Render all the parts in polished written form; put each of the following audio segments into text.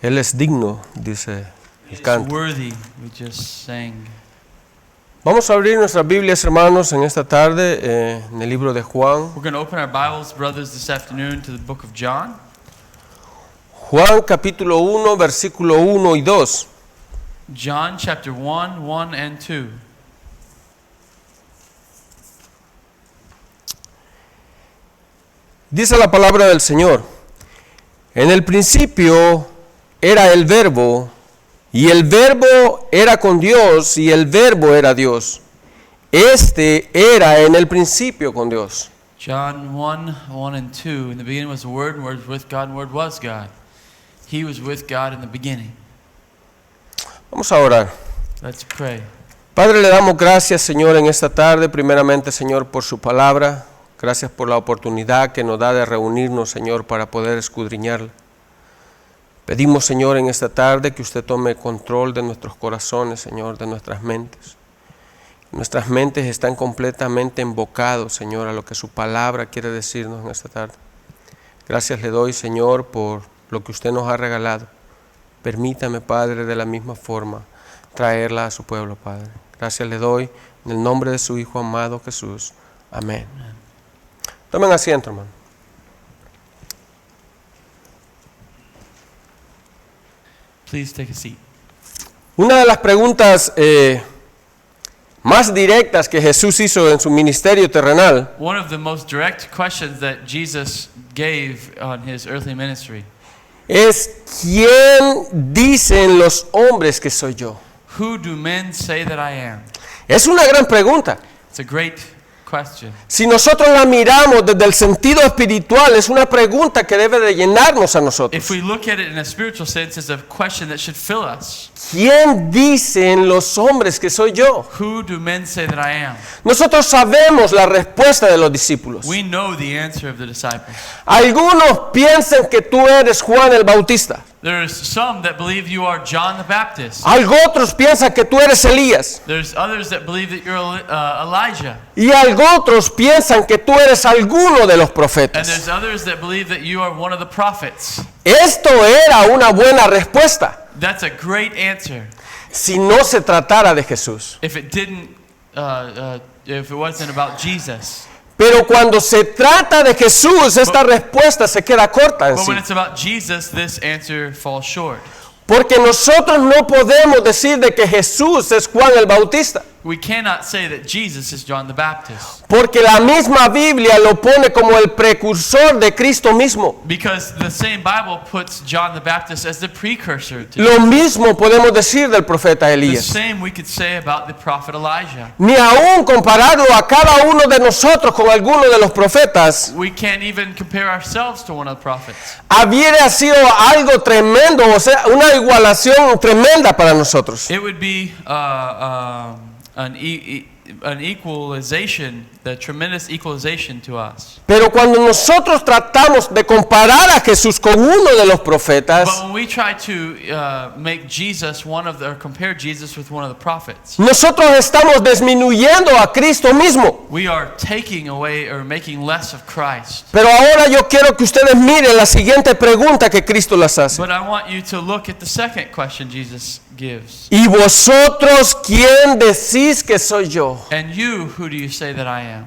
Él es digno, dice el He's canto. worthy, we just sang. Vamos a abrir nuestras Biblias, hermanos, en esta tarde en el libro de Juan. We're going to open our Bibles, brothers, this afternoon to the book of John. Juan capítulo 1, versículo 1 y 2. John chapter 1, 1 and 2. Dice la palabra del Señor: en el principio era el Verbo, y el Verbo era con Dios, y el Verbo era Dios. Este era en el principio con Dios. John 1, 1 and 2. In the beginning was the Word, and the Word was with God, and the Word was God. He was with God in the beginning. Vamos a orar. Let's pray. Padre, le damos gracias, Señor, en esta tarde, primeramente, Señor, por su palabra. Gracias por la oportunidad que nos da de reunirnos, Señor, para poder escudriñarla. Pedimos, Señor, en esta tarde que usted tome control de nuestros corazones, Señor, de nuestras mentes. Nuestras mentes están completamente embocados, Señor, a lo que su palabra quiere decirnos en esta tarde. Gracias le doy, Señor, por lo que usted nos ha regalado. Permítame, Padre, de la misma forma, traerla a su pueblo, Padre. Gracias le doy en el nombre de su Hijo amado Jesús. Amén. Tomen asiento, hermano. Please take a seat. Una de las preguntas más directas que Jesús hizo en su ministerio terrenal One of the most direct questions that Jesus gave on his earthly ministry. es: ¿quién dicen los hombres que soy yo? Who do men say that I am? Es una gran pregunta. It's a great question. Si nosotros la miramos desde el sentido espiritual, es una pregunta que debe de llenarnos a nosotros. If we look at it in a spiritual sense, it's a question that should fill us. ¿Quién dicen los hombres que soy yo? Who do men say that I am? Nosotros sabemos la respuesta de los discípulos. We know the answer of the disciples. Algunos piensan que tú eres Juan el Bautista. There's some that believe you are John the Baptist. Otros piensan que tú eres Elías. There's others that believe that you're Elijah. Y otros piensan que tú eres alguno de los And profetas. there's others that believe that you are one of the prophets. Esto era una buena respuesta That's a great answer si no se tratara de Jesús. if it didn't, if it wasn't about Jesus. Pero cuando se trata de Jesús, esta respuesta se queda corta en But sí. when it's about Jesus, this answer falls short. Porque nosotros no podemos decir de que Jesús es Juan el Bautista. We cannot say that Jesus is John the Baptist Porque la misma Biblia lo pone como el precursor de Cristo mismo. because the same Bible puts John the Baptist as the precursor to Lo mismo podemos decir del profeta the Elías. same we could say about the prophet Elijah. Ni aún compararlo a cada uno de nosotros con alguno de los profetas We can't even compare ourselves to one of the prophets. hubiera sido algo tremendo, o sea, una igualación tremenda para nosotros. It would be an equalization, the tremendous equalization to us. Pero cuando nosotros tratamos de comparar a Jesús con uno de los profetas, But when we try to make Jesus or compare Jesus with one of the prophets, nosotros estamos disminuyendo a Cristo mismo. we are taking away or making less of Christ. Pero ahora yo quiero que ustedes miren la siguiente pregunta que Cristo les hace. But I want you to look at the second question Jesus gives. ¿Y vosotros quién decís que soy yo? And you, who do you say that I am?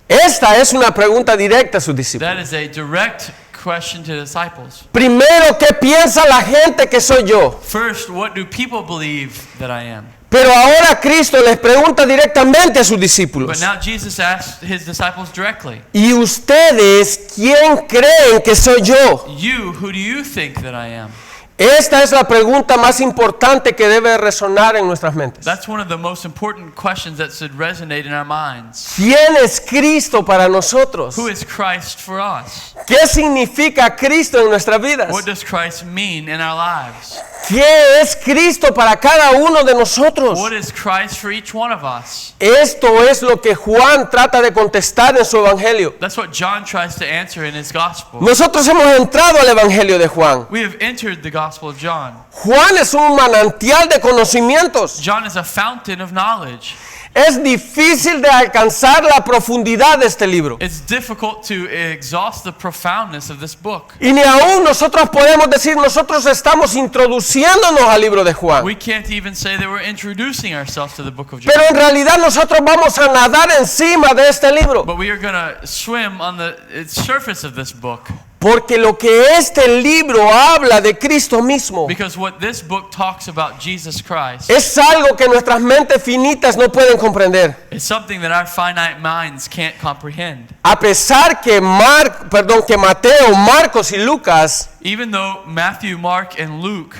Esta es una pregunta directa a sus discípulos. That is a direct question to the disciples. Primero, ¿qué piensa la gente que soy yo? First, what do people believe that I am? Pero ahora Cristo les pregunta directamente a sus But discípulos: now Jesus asked his disciples directly, ¿y ustedes quién creen que soy yo? you, who do you think that I am? Esta es la pregunta más importante que debe resonar en nuestras mentes. That's one of the most important questions that should resonate in our minds. ¿Quién es Cristo para nosotros? Who is Christ for us? ¿Qué significa Cristo en nuestras vidas? What does Christ mean in our lives? ¿Qué es Cristo para cada uno de nosotros? What is Christ for each one of us? Esto es lo que Juan trata de contestar en su evangelio. That's what John tries to answer in his gospel. Nosotros hemos entrado al evangelio de Juan. We have entered the gospel of John. Juan es un manantial de conocimientos. John is a fountain of knowledge. Es difícil de alcanzar la profundidad de este libro. It's difficult to exhaust the profoundness of this book. Y ni aún nosotros podemos decir, nosotros estamos introduciéndonos al libro de Juan. We can't even say that we're introducing ourselves to the book of John. Pero en realidad nosotros vamos a nadar encima de este libro. But we are going to swim on the surface of this book. Porque lo que este libro habla de Cristo mismo Because what this book talks about Jesus Christ es algo que nuestras mentes finitas no pueden comprender. is something that our finite minds can't comprehend. A pesar que Mateo, Marcos y Lucas Even though Matthew, Mark, and Luke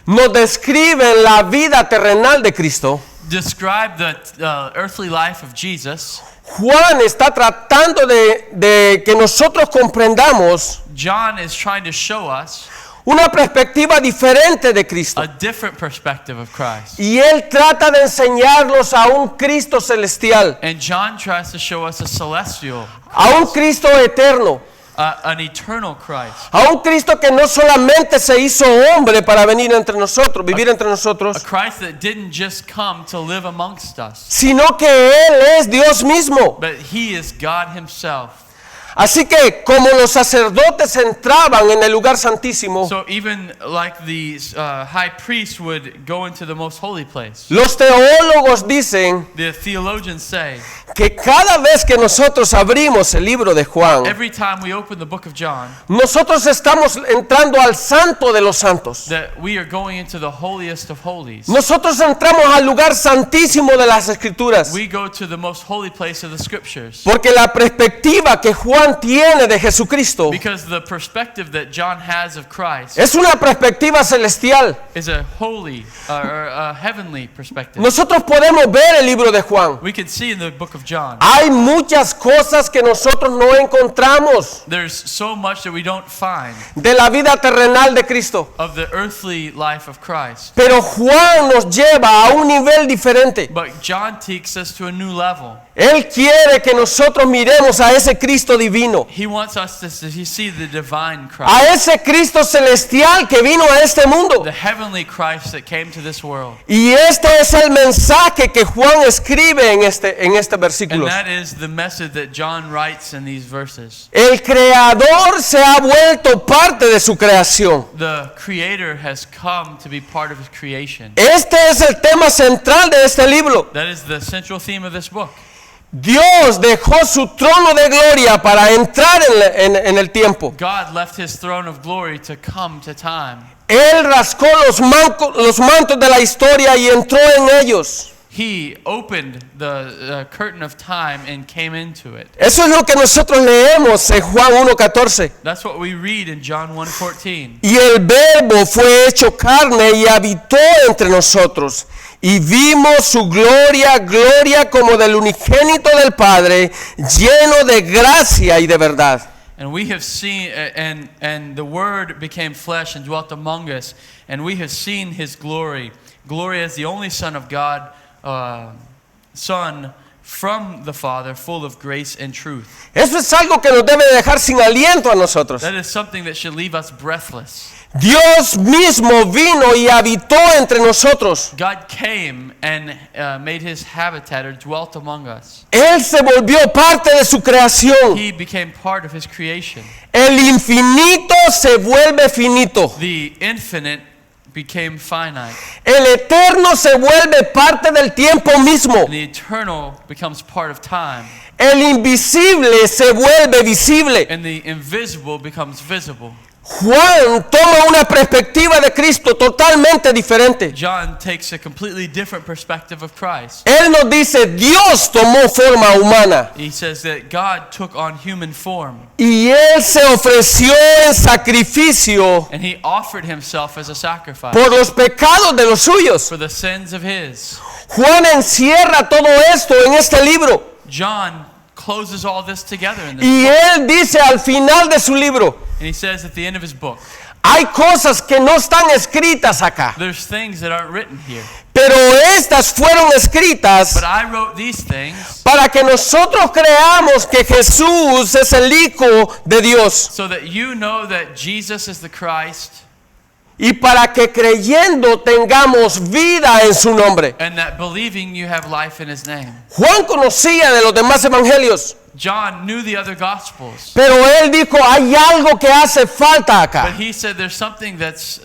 nos describen la vida terrenal de Cristo, describe the earthly life of Jesus, Juan está tratando de que nosotros comprendamos John is trying to show us una perspectiva diferente de Cristo. a different perspective of Christ. Y él trata de enseñarnos a un Cristo celestial, And John tries to show us a celestial, a un Cristo eterno, an eternal Christ. a un Cristo que no solamente se hizo hombre para venir entre nosotros, vivir entre A nosotros, Christ that didn't just come to live amongst us, sino que Él es Dios mismo. but He is God Himself. Así que como los sacerdotes entraban en el lugar santísimo, So even like the high priest would go into the most holy place, los teólogos dicen the theologians say, que cada vez que nosotros abrimos el libro de Juan, every time we open the book of John, nosotros estamos entrando al santo de los santos. that we are going into the holiest of holies. Nosotros entramos al lugar santísimo de las Escrituras. We go to the most holy place of the scriptures. Porque la perspectiva que Juan tiene de Jesucristo Because the perspective that John has of Christ es una perspectiva celestial. is a holy or a heavenly perspective. Nosotros podemos ver el libro de Juan. We can see in the book of John, Hay muchas cosas que nosotros no encontramos there's so much that we don't find de la vida terrenal de Cristo. of the earthly life of Christ. Pero Juan nos lleva a un nivel diferente. But John takes us to a new level. Él quiere que nosotros miremos a ese Cristo divino, He wants us to see the divine a Christ, ese Cristo celestial que vino a este mundo. the heavenly Christ that came to this world. Y este es el mensaje que Juan escribe en este versículo. And that is the message that John writes in these verses. El Creador se ha vuelto parte de su creación. The Creator has come to be part of His creation. Este es el tema central de este libro. That is the central theme of this book. Dios dejó su trono de gloria para entrar en el tiempo. God left His throne of glory to come to time. Él rascó los mantos de la historia y entró en ellos. He opened the curtain of time and came into it. Eso es lo que nosotros leemos en Juan 1:14. That's what we read in John 1:14. Y el Verbo fue hecho carne y habitó entre nosotros. Y vimos su gloria, gloria como del unigénito del Padre, lleno de gracia y de verdad. And we have seen, and the Word became flesh and dwelt among us, and we have seen His glory. Glory as the only Son of God, Son from the Father, full of grace and truth. Eso es algo que nos debe dejar sin aliento a nosotros. That is something that should leave us breathless. Dios mismo vino y habitó entre nosotros. God came and made His habitat or dwelt among us. Él se volvió parte de su creación. He became part of His creation. El infinito se vuelve finito. The infinite became finite. El eterno se vuelve parte del tiempo mismo. And the eternal becomes part of time. El invisible se vuelve visible. And the invisible becomes visible. Juan toma una perspectiva de Cristo totalmente diferente. John takes a completely different perspective of Christ. Él nos dice, Dios tomó forma humana He says that God took on human form y Él se ofreció en sacrificio and He offered Himself as a sacrifice por los pecados de los suyos. for the sins of His. Juan encierra todo esto en este libro John closes all this together in this y book. él dice al final de su libro, And he says at the end of his book, hay cosas que no están escritas acá, there's things that aren't written here, pero estas fueron escritas but I wrote these things para que nosotros creamos que Jesús es el Hijo de Dios. so that you know that Jesus is the Christ y para que creyendo tengamos vida en su nombre. and that believing you have life in his name. Juan conocía de los demás evangelios, John knew the other gospels, pero él dijo, hay algo que hace falta but acá. he said there's something that's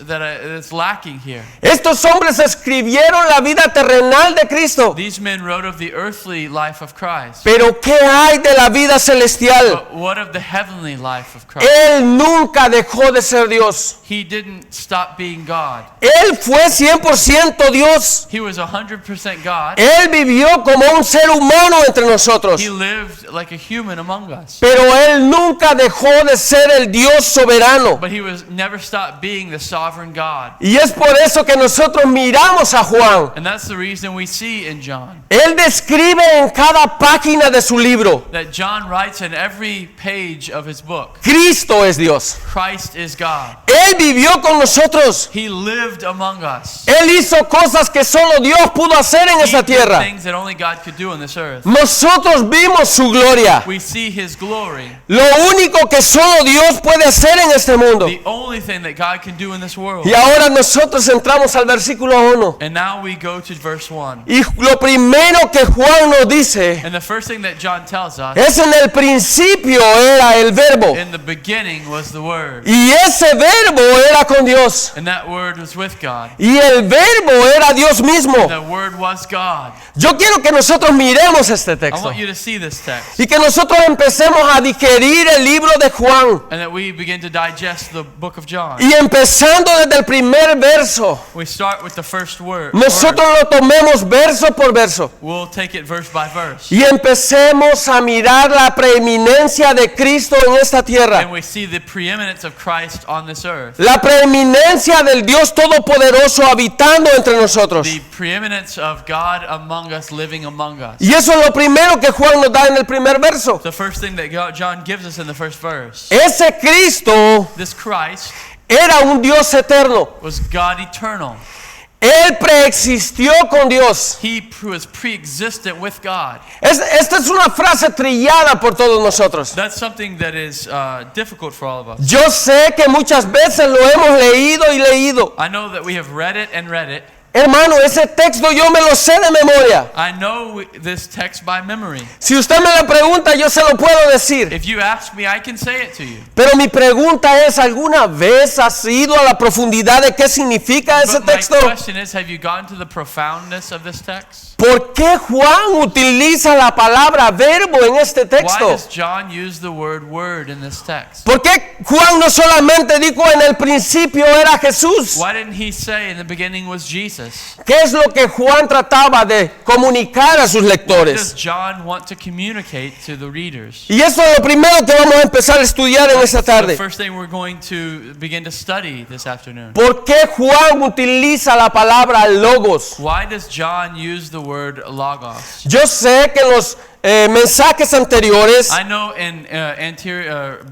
lacking here. Estos hombres escribieron la vida terrenal de Cristo, These men wrote of the earthly life of Christ, pero ¿qué hay de la vida celestial? but what of the heavenly life of Christ? Él nunca dejó de ser Dios. He didn't stop being God. Él fue 100% Dios. He was 100% God. Él vivió como un ser humano entre nosotros. He lived like a human among us. Pero él nunca dejó de ser el Dios soberano. But he was never stopped being the sovereign God. Y es por eso que nosotros miramos a Juan. And that's the reason we see in John Él describe en cada página de su libro, that John writes in every page of his book, Cristo es Dios. Christ is God. Él vivió con nosotros. He lived among us. Él hizo cosas que solo Dios pudo hacer en He esa did tierra. things that only God could do on this earth. Nosotros vimos su gloria. We see his glory. Lo único que solo Dios puede hacer en este mundo. The only thing that God can do in this world. Y ahora nosotros entramos al versículo 1. And now we go to verse 1. Y lo primero que Juan nos dice And the first thing that John tells us, es: en el principio era el verbo. in the beginning was the Word. Y ese verbo era con Dios. And that Word was with God. Y el verbo era Dios mismo. And the Word was God. Yo quiero que nosotros miremos este I texto. want you to see this text. Y que nosotros empecemos a digerir el libro de Juan. And that we begin to digest the book of John. Y empezando desde el primer verso, We start with the first word. nosotros lo tomemos verso por verso. We'll take it verse by verse. Y empecemos a mirar la preeminencia de Cristo en esta tierra. And we see the preeminence of Christ on this earth. La preeminencia del Dios Todopoderoso habitando entre nosotros. The preeminence of God among us, living among us. Y eso es lo primero que Juan nos da en el primer verso. The first thing that John gives us in the first verse. Ese Cristo This Christ era un Dios eterno. was God eternal. Él preexistió con Dios. He was pre-existent with God. Esta es una frase trillada por todos nosotros. That's something that is difficult for all of us. Yo sé que muchas veces lo hemos leído y leído. I know that we have read it and read it. Hermano, ese texto yo me lo sé de memoria. I know this text by memory. Si usted me lo pregunta, yo se lo puedo decir. If you ask me, I can say it to you. Pero mi pregunta es: ¿alguna vez has ido a la profundidad de qué significa ese But my texto? question is, have you gone to the profoundness of this text? ¿Por qué Juan utiliza la palabra verbo en este Why texto? does John use the word in this text? ¿Por qué Juan no solamente dijo en el principio era Jesús? Why didn't he say in the beginning was Jesus? ¿Qué es lo que Juan trataba de comunicar a sus What does lectores? John want to communicate to the readers? Y eso es lo primero que vamos a empezar a estudiar en esta The tarde. first thing we're going to begin to study this afternoon. ¿Por qué Juan utiliza la palabra logos? Why does John use the word logos? Yo sé que los mensajes anteriores I know in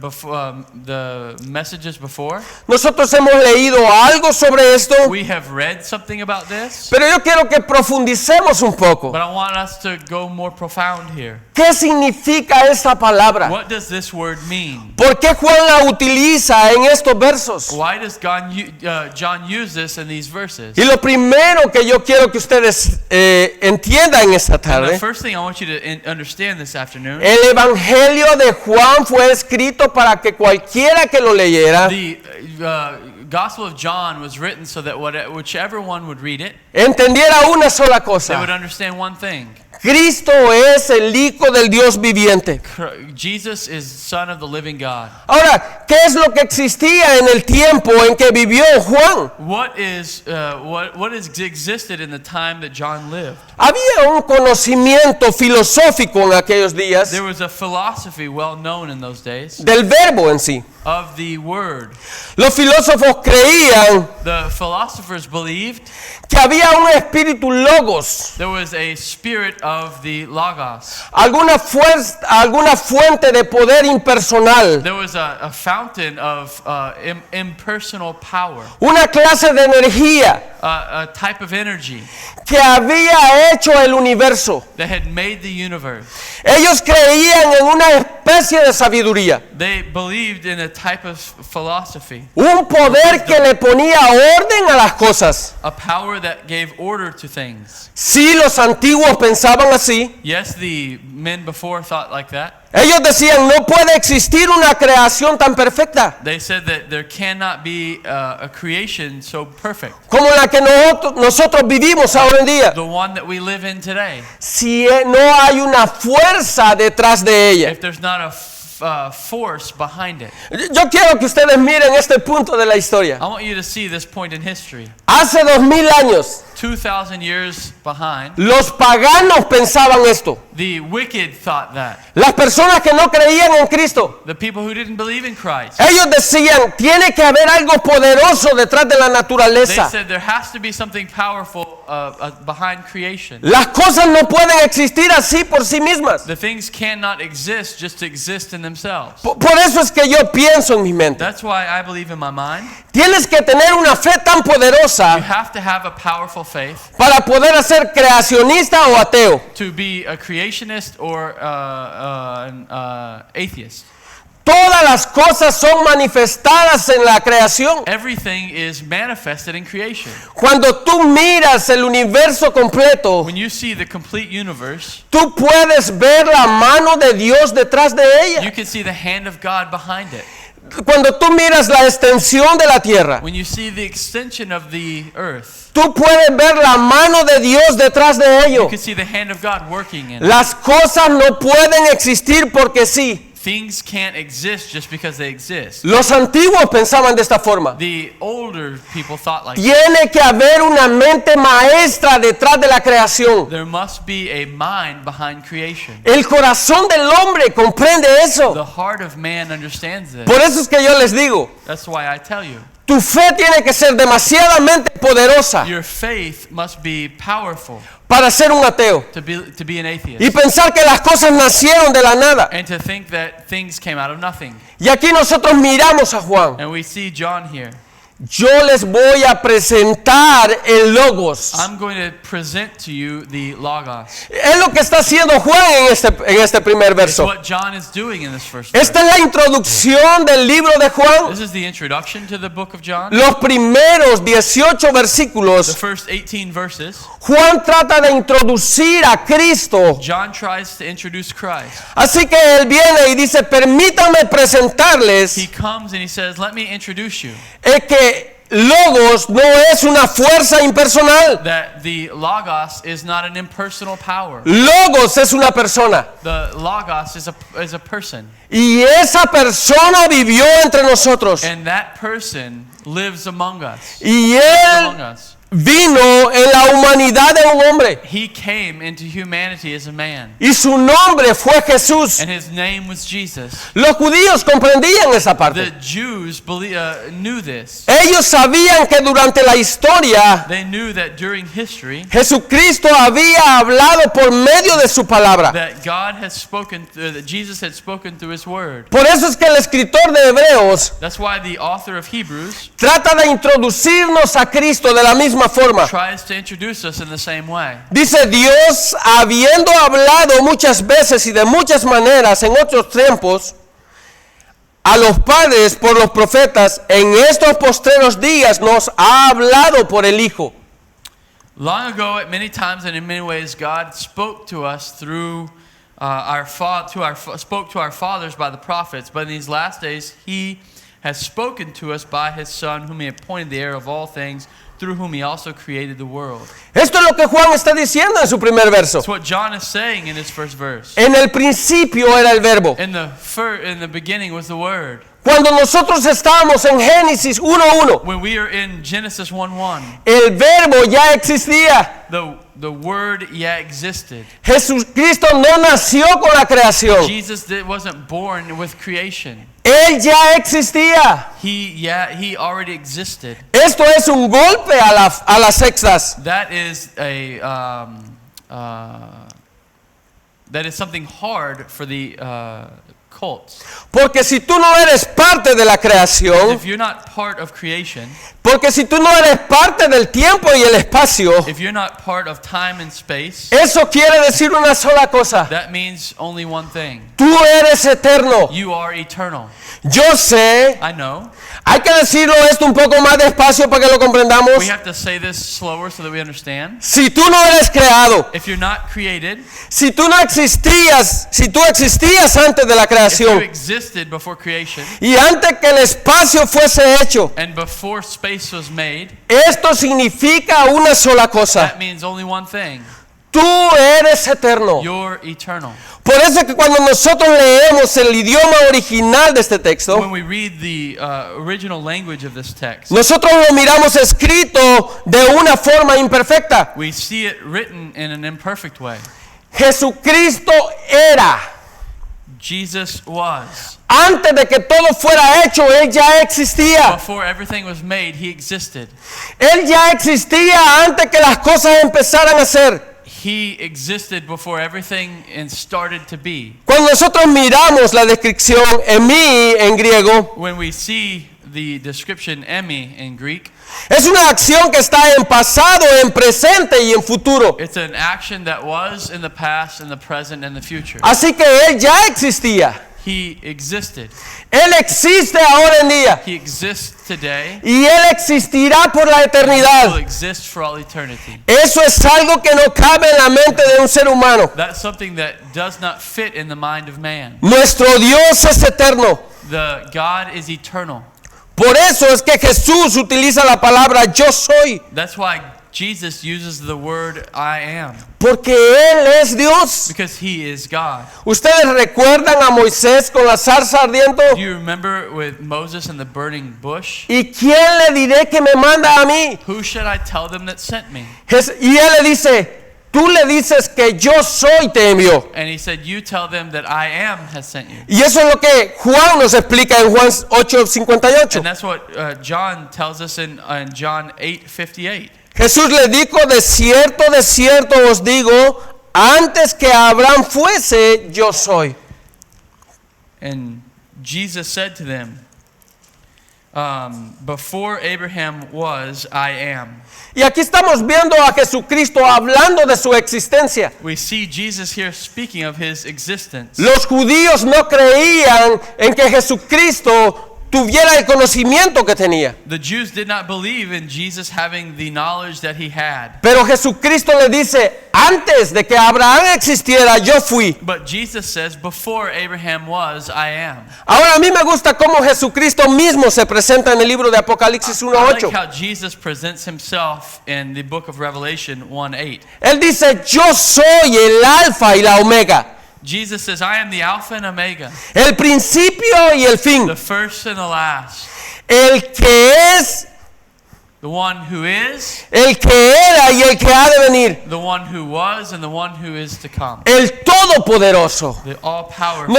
before, the messages before, nosotros hemos leído algo sobre esto, we have read something about this, pero yo quiero que profundicemos un poco. but I want us to go more profound here. ¿Qué significa esta palabra? What does this word mean? ¿Por qué Juan la utiliza en estos versos? Why does John use this in these verses? Y lo primero que yo quiero que ustedes entiendan esta And the tarde: first thing I want you to understand this afternoon, el Evangelio de Juan fue escrito para que cualquiera que lo leyera the Gospel of John was written so that whichever one would read it, entendiera una sola they cosa: would understand one thing. Cristo es el Hijo del Dios viviente. Jesus is Son of the living God. Ahora, ¿qué es lo que existía en el tiempo en que vivió Juan? What existed in the time that John lived? Había un conocimiento filosófico en aquellos días There was a philosophy well known in those days del verbo en sí. of the word. Los filósofos creían The philosophers believed que había un espíritu logos there was a spirit of the Logos. alguna fuente de poder impersonal, There was a fountain of impersonal power, una clase de energía a type of energy que había hecho el universo. that had made the universe. Ellos creían en una especie de sabiduría, They believed in a type of philosophy, un poder que le ponía orden a las cosas. a power that gave order to things. Sí, los antiguos pensaban así. Yes, the men before thought like that. Ellos decían, no puede existir una creación tan perfecta They said that there cannot be a creation so perfect, como la que nosotros vivimos ahora en día, the one that we live in today, si no hay una fuerza detrás de ella. if there's not a force behind it. Yo quiero que ustedes miren este punto de la historia. I want you to see this point in history. Hace 2000 años, 2,000 years behind, los paganos pensaban esto. the wicked thought that. Las personas que no creían en Cristo, The people who didn't believe in Christ. ellos decían, tiene que haber algo poderoso detrás de la They naturaleza. said there has to be something powerful behind creation. Las cosas no pueden existir así por sí mismas. The things cannot exist just to exist in themselves. Por eso es que yo pienso en mi mente. That's why I believe in my mind. Tienes que tener una fe tan You poderosa have to have a powerful faith para poder ser creacionista o ateo. to be a creationist or an atheist. Todas las cosas son manifestadas en la creación. Everything is manifested in creation. Cuando tú miras el universo completo, When you see the complete universe, tú puedes ver la mano de Dios detrás de you ella. can see the hand of God behind it. Cuando tú miras la extensión de la tierra, When you see the extension of the earth, tú puedes ver la mano de Dios detrás de ello. you can see the hand of God working in it. Las cosas no pueden existir porque sí. Things can't exist just because they exist. Los antiguos pensaban de esta forma. The older people thought like that. Tiene que haber una mente maestra detrás de la creación. There must be a mind behind creation. El corazón del hombre comprende The eso. heart of man understands this. Por eso es que yo les digo, That's why I tell you, tu fe tiene que ser demasiadamente poderosa your faith must be powerful para ser un ateo to be an y atheist. pensar que las cosas nacieron de la nada. And to think that things came out of nothing. Y aquí nosotros miramos a Juan. And we see John here. Yo les voy a presentar el Logos. I'm going to present to you the Logos. Es lo que está haciendo Juan en este primer It's verso. what John is doing in this first verse. Esta es la introducción del libro de Juan. This is the introduction to the book of John. Los primeros 18 The versículos, first 18 verses, Juan trata de introducir a Cristo. John tries to introduce Christ. Así que él viene y dice, permítanme presentarles He comes and he says, let me introduce you. que Logos no es una fuerza impersonal. That the Logos is not an impersonal power. Logos es una persona. The Logos is a person. Y esa persona vivió entre nosotros. And that person lives among us. Y Among él us. vino en la humanidad de un hombre. He came into humanity as a man. Y su nombre fue Jesús. And his name was Jesus. Los judíos comprendían esa The parte. Jews knew this. Ellos sabían que durante la historia They knew that during history Jesucristo había hablado por medio de su palabra. that God has spoken, that Jesus had spoken through his word. Por eso es que el escritor de Hebreos That's why the author of Hebrews trata de introducirnos a Cristo de la misma forma. tries to introduce us in the same way. Dice, Dios, habiendo hablado muchas veces y de muchas maneras en otros tiempos a los padres por los profetas, en estos postreros días nos ha hablado por el Hijo. Long ago, at many times and in many ways, God spoke to us through spoke to our fathers by the prophets. But in these last days, He has spoken to us by His Son, whom He appointed the heir of all things, through whom He also created the world. Esto es lo que Juan está diciendo en su primer verso. That's what John is saying in his first verse. En el principio era el verbo. In the beginning was the Word. Cuando nosotros estábamos en Génesis 1:1, When we are in Genesis 1:1, el verbo ya existía. the Word existed. Jesucristo no nació con la creación. Jesus wasn't born with creation. Él ya existía. He already existed. Esto es un golpe a las sextas. That is that is something hard for the cults. Porque si tú no eres parte de la creación, If you're not part of creation, porque si tú no eres parte del tiempo y el espacio, if you're not part of time and space, eso quiere decir una sola cosa. that means only one thing. Tú eres eterno. You are eternal. Yo sé, I know. hay que decirlo esto un poco más despacio para que lo comprendamos. We have to say this slower so that we understand. Si tú no eres creado, If you're not created, si tú no existías, si tú existías antes de la if you creación existed before creation, y antes que el espacio fuese hecho, and before space was made, esto significa una sola cosa. that means only one thing. Tú eres eterno. You're eternal. Por eso es que cuando nosotros leemos el idioma original de este texto, When we read the original language of this text, nosotros lo miramos escrito de una forma imperfecta. we see it written in an imperfect way. Jesucristo era. Jesus was. Antes de que todo fuera hecho, Él ya existía. Before everything was made, he existed. Él ya existía antes que las cosas empezaran a ser. He existed before everything and started to be. Cuando nosotros miramos la descripción emi en griego, When we see the description emi in Greek, es una acción que está en pasado, en presente y en futuro. it's an action that was in the past, in the present, and the future. Así que Él ya existía. He existed. Él existe ahora en día. He exists today. Y Él existirá por la He will eternidad. exist for all eternity. Eso es algo que no cabe en la mente de un ser humano. That's something that does not fit in the mind of man. Nuestro Dios es eterno. The God is eternal. Por eso es que Jesús utiliza la palabra yo soy. That's why Jesus uses the word I am, Porque Él es Dios. because he is God. ¿Ustedes recuerdan a Moisés con la zarza ardiendo? Do you remember with Moses and the burning bush? ¿Y quién le diré que me manda a mí? Who should I tell them that sent me? Y Él le dice, tú le dices que yo soy te envió. And he said, you tell them that I am has sent you. Y eso es lo que Juan nos explica en Juan 8:58. And that's what John tells us in John 8:58. Jesús le dijo, de cierto os digo, antes que Abraham fuese, yo soy. And Jesus said to them, before Abraham was, I am. Y aquí estamos viendo a Jesucristo hablando de su existencia. We see Jesus here speaking of his existence. Los judíos no creían en que Jesucristo tuviera el conocimiento que tenía. The Jews did not believe in Jesus having the knowledge that he had. Pero Jesucristo le dice, antes de que Abraham existiera, yo fui. But Jesus says, before Abraham was, I am. Ahora a mí me gusta cómo Jesucristo mismo se presenta en el libro de Apocalipsis I like 1:8. how Jesus presents himself in the book of Revelation 1:8. Él dice, yo soy el alfa y la omega, Jesus says, I am the Alpha and Omega, el principio y el fin, the first and the last, el que es, the one who is, el que era y el que ha de venir, the one who was, and the one who is to come, el todopoderoso. the all-powerful.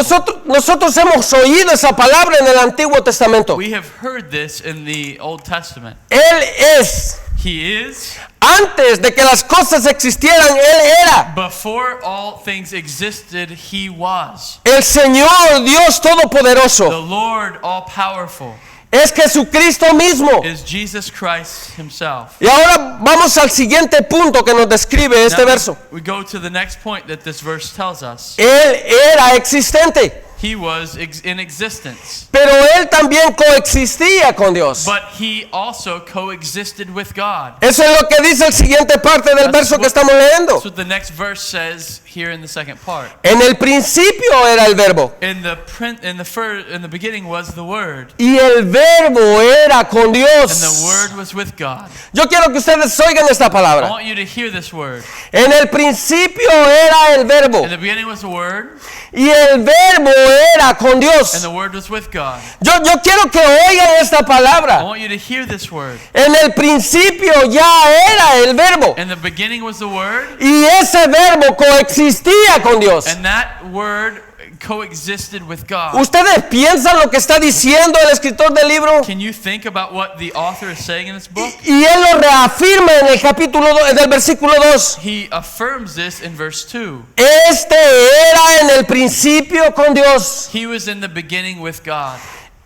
Nosotros hemos oído esa palabra en el Antiguo Testamento. We have heard this in the Old Testament. Él es. He is. Antes de que las cosas existieran, Él era. Before all things existed, he was. El Señor Dios The Todopoderoso Lord all-powerful es Jesucristo mismo. is Jesus Christ himself. Y ahora vamos al siguiente punto que nos describe este Now, verso. we go to the next point that this verse tells us. Él era existente, He was in existence, pero Él también coexistía con Dios. but he also coexisted with God. Eso es lo que dice el siguiente parte del verso que estamos leyendo. That's what the next verse says here in the second part. En el principio era el verbo, In the beginning was the Word, y el verbo era con and the Dios. Word was with God. Yo quiero que ustedes oigan esta I palabra. want you to hear this word. En el principio era el verbo, In the beginning was the Word, y el verbo era con and Dios. the Word was with God. Yo quiero que oigan esta I palabra. want you to hear this word. En el principio ya era el verbo, In the beginning was the Word, y ese verbo coexistía con Dios. and that Word coexisted with God. ¿Ustedes piensan lo que está diciendo el escritor del libro? Can you think about what the author is saying in this book? Y él lo reafirma en el capítulo del versículo 2. He affirms this in verse 2. Este era en el principio con Dios. He was in the beginning with God.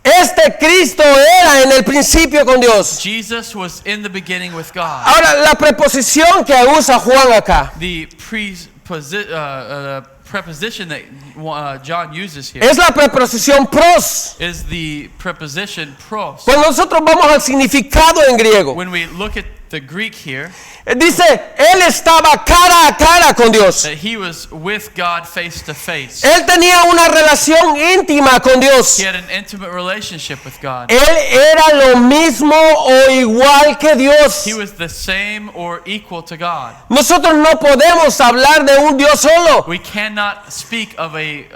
Este Cristo era en el principio con Dios. Jesus was in the beginning with God. Ahora, la preposición que usa Juan acá The preposition that John uses here es la preposición pros. is the preposition pros. Cuando nosotros vamos al significado en griego, When we look at the Greek here, dice, él estaba cara a cara con Dios. that he was with God face to face. Él tenía una relación íntima con Dios. He had an intimate relationship with God. Él era lo mismo o igual que Dios. He was the same or equal to God. Nosotros no podemos hablar de un Dios solo, We cannot speak of a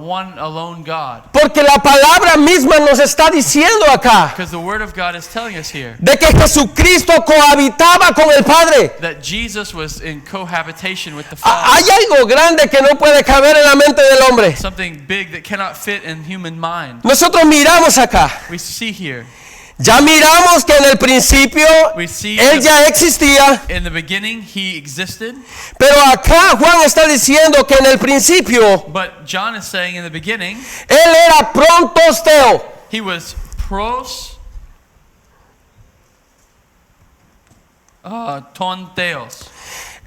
one alone God, porque la palabra misma nos está diciendo acá because the Word of God is telling us here de que Jesucristo cohabitaba con el Padre. that Jesus was in cohabitation with the Father. Hay algo grande que no puede caber en la mente del hombre. Something big that cannot fit in human mind. Nosotros miramos acá. We see here, Ya miramos que en el principio we see Él ya existía, in the beginning He existed, pero acá Juan está diciendo que en el principio but John is saying in the beginning Él era prontos theo. He was pros ton theos.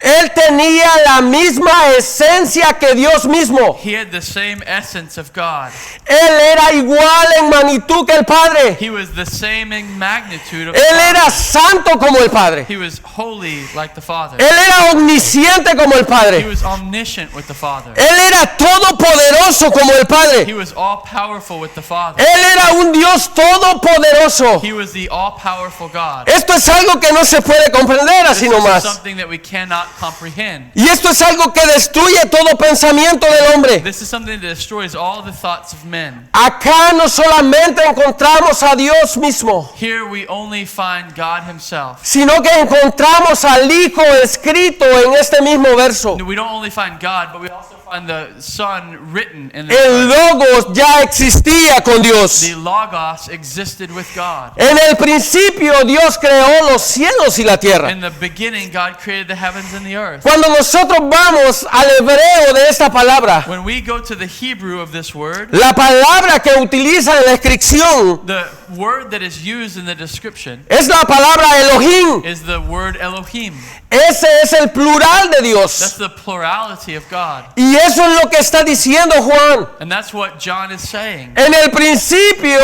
Él tenía la misma esencia que Dios mismo. He had the same essence of God. Él era igual en magnitud que el Padre. He was the same in magnitude of Él God. era santo como el Padre. He was holy like the Father. Él era omnisciente como el He Padre. was omniscient with the Father. Él era todopoderoso como el He Padre. was all powerful with the Father. Él era un Dios todopoderoso. He was the all powerful God. Esto es algo que no se puede comprender This así is nomás. something that we cannot comprehend. Y esto es algo que destruye todo pensamiento del hombre. This is something that destroys all the thoughts of men. Acá no solamente encontramos a Dios mismo, Here we only find God Himself. sino que encontramos al Hijo escrito en este mismo verso. We don't only find God, but we also find the Son written in the El Son. Logos ya existía con Dios. The Logos existed with God. En el principio Dios creó los cielos y la tierra. In the beginning, God created the heavens and the earth. Cuando nosotros vamos al hebreo de esta palabra, When we go to the Hebrew of this word, la palabra que utiliza en la descripción the word that is used in the description es la palabra Elohim. is the word Elohim. Ese es el plural de That's Dios. the plurality of God. Y eso es lo que está diciendo Juan. And that's what John is saying. En el principio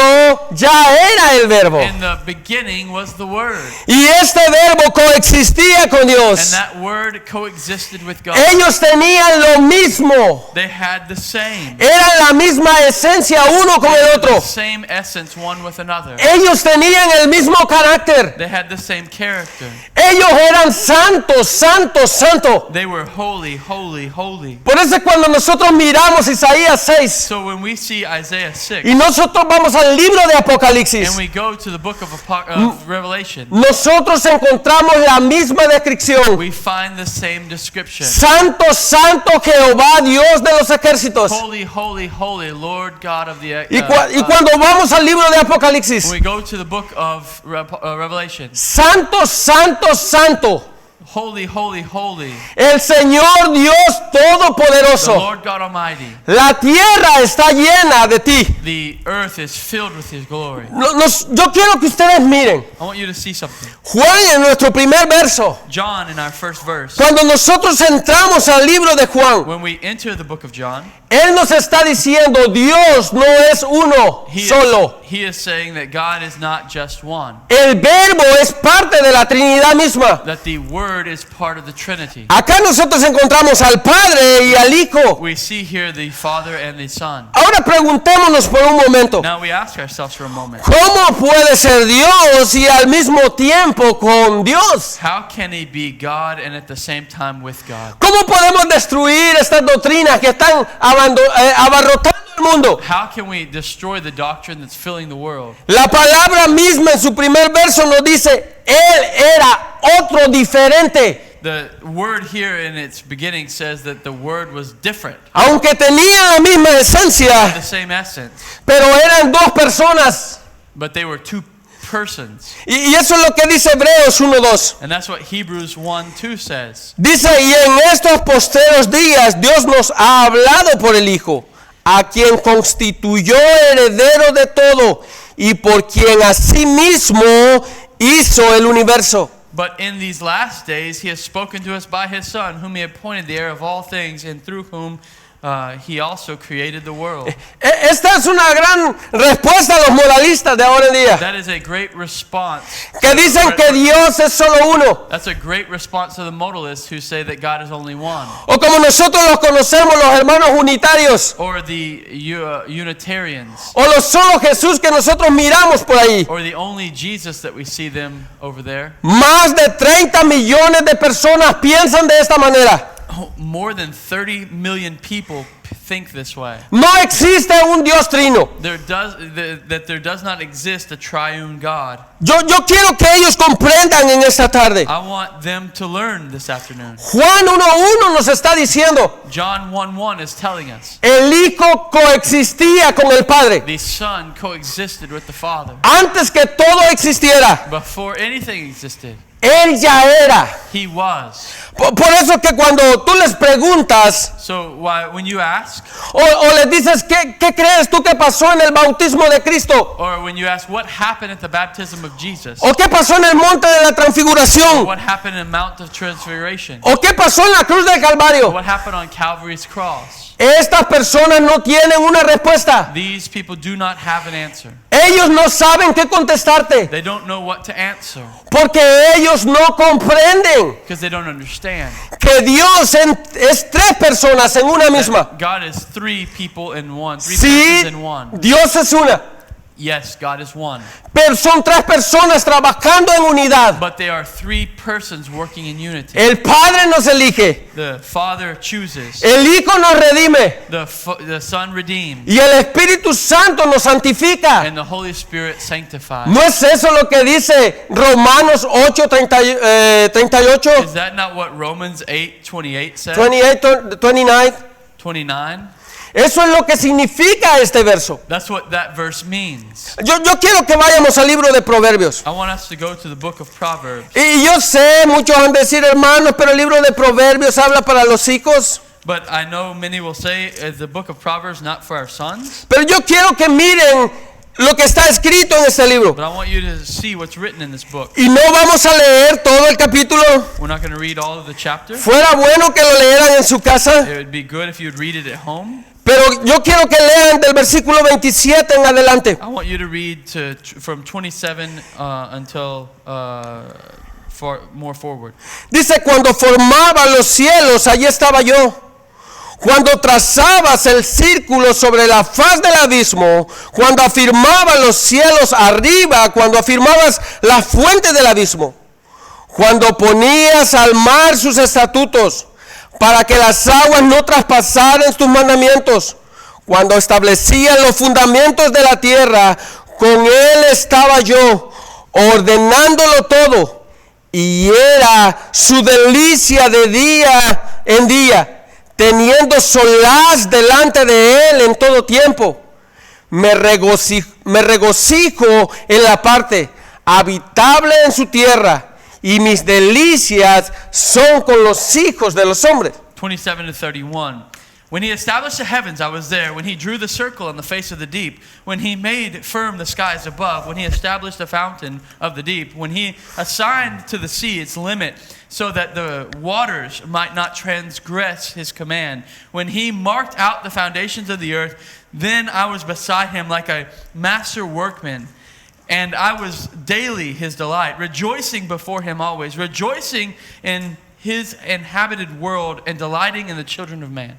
ya era el verbo. In the beginning was the Word. Y este verbo coexistía con And Dios. that Word coexisted with God. Ellos tenían lo mismo. They had the same. Eran la misma esencia uno con el The otro. same essence one with another. Ellos tenían el mismo carácter. They had the same character. Ellos eran santos, santos, santos. They were holy, holy, holy. Por eso es cuando nosotros miramos Isaías 6 So when we see Isaiah 6 y nosotros vamos al libro de Apocalipsis, and we go to the book of Revelation, nosotros encontramos la misma descripción. we find the same description. Santo, santo Jehová, Dios de los ejércitos. Holy, holy, holy, Lord God of the Y cuando vamos al libro de when Apocalipsis, we go to the book of Revelation, santo, santo, santo, holy, holy, holy, el Señor Dios the Todopoderoso. Lord God Almighty. La tierra está llena de ti. The earth is filled with His glory. Yo quiero que ustedes miren. I want you to see something. Juan en nuestro primer verso. John in our first verse. Cuando nosotros entramos al libro de Juan, When we enter the book of John, Él nos está diciendo, Dios no es uno solo. he is saying that God is not just one. El verbo es parte de la Trinidad misma. That the Word is part of the Trinity. Acá nosotros encontramos al Padre y al Hijo. We see here the Father and the Son. Ahora preguntémonos por un momento. Now we ask ourselves for a moment, ¿Cómo puede ser Dios y al mismo tiempo con Dios? how can He be God and at the same time with God? ¿Cómo podemos destruir estas doctrinas que están abarrotando el mundo? How can we destroy the doctrine that's filling the world? La palabra misma en su primer verso nos dice, Él era otro diferente. The word here in its beginning says that the word was different, aunque tenía la misma the esencia, same essence, pero eran dos personas. but they were two persons. Y eso es lo que dice Hebreos 1:2. And that's what Hebrews 1:2 says. Dice, y en estos posteros días Dios nos ha hablado por el Hijo, a quien constituyó heredero de todo y por quien asimismo hizo el universo. But in these last days he has spoken to us by his Son, whom he appointed the heir of all things, and through whom he also created the world. Esta es una gran respuesta a los modalistas de ahora en día, That is a great response. que dicen que Dios es solo uno, That's a great response to the modalists who say that God is only one, o como nosotros los conocemos, los hermanos unitarios, or the Unitarians, o los solo Jesús que nosotros miramos por ahí. or the only Jesus that we see them over there. Más de 30 millones de personas piensan de esta manera. More than 30 million people think this way. No existe un Dios trino. There does not exist a triune God. Yo quiero que ellos comprendan en esta tarde. I want them to learn this afternoon. Juan 1:1 nos está diciendo, John 1:1 is telling us el Hijo coexistía con el Padre. the Son coexisted with the Father. Antes que todo existiera, Before anything existed, Él ya era. He was. Por eso que cuando tú les preguntas So when you ask, o les dices, ¿qué crees tú que pasó en el bautismo de Cristo? or when you ask what happened at the baptism of Jesus, ¿O qué pasó en el monte de la transfiguración? what happened in Mount of Transfiguration, ¿O qué pasó en la cruz del Calvario? what happened on Calvary's cross, Estas personas no tienen una respuesta. these people do not have an answer. Ellos no saben qué contestarte They don't know what to answer porque ellos no comprenden because they don't understand. que Dios es tres personas en una misma. God is three people in one, three Sí, persons in one. Dios es una, Yes, God is one, pero son tres personas trabajando en unidad. but they are three persons working in unity. El Padre nos elige, The Father chooses, el Hijo nos redime the Son redeems, y el Espíritu Santo nos santifica. and the Holy Spirit sanctifies. ¿No es eso lo que dice Romanos 8:38? Is that not what Romans 8:28 says? 28, 29. 29? Eso es lo que significa este verso. That's what that verse means. Yo quiero que vayamos al libro de Proverbios. I want us to go to the book of Proverbs. Y yo sé, muchos van a decir, hermanos, pero el libro de Proverbios habla para los hijos. But I know many will say, is the book of Proverbs not for our sons? Pero yo quiero que miren lo que está escrito en este libro. But I want you to see what's written in this book. Y no vamos a leer todo el capítulo. We're not going to read all of the chapter. Fuera bueno que lo leyeran en su casa. It would be good if you'd read it at home. Pero yo quiero que lean del versículo 27 en adelante. I want you to read from 27 until more forward. Dice, cuando formaba los cielos, allí estaba yo. Cuando trazabas el círculo sobre la faz del abismo, cuando afirmabas los cielos arriba, cuando afirmabas la fuente del abismo, cuando ponías al mar sus estatutos, para que las aguas no traspasaran tus mandamientos, cuando establecías los fundamentos de la tierra, con él estaba yo, ordenándolo todo, y era su delicia de día en día, teniendo solaz delante de él en todo tiempo. Me regocijo en la parte habitable en su tierra, y mis delicias son con los hijos de los hombres. 27 to 31. When he established the heavens, I was there. When he drew the circle on the face of the deep. When he made firm the skies above. When he established the fountain of the deep. When he assigned to the sea its limit, so that the waters might not transgress his command. When he marked out the foundations of the earth, then I was beside him like a master workman. And I was daily his delight, rejoicing before him always, rejoicing in his inhabited world and delighting in the children of man.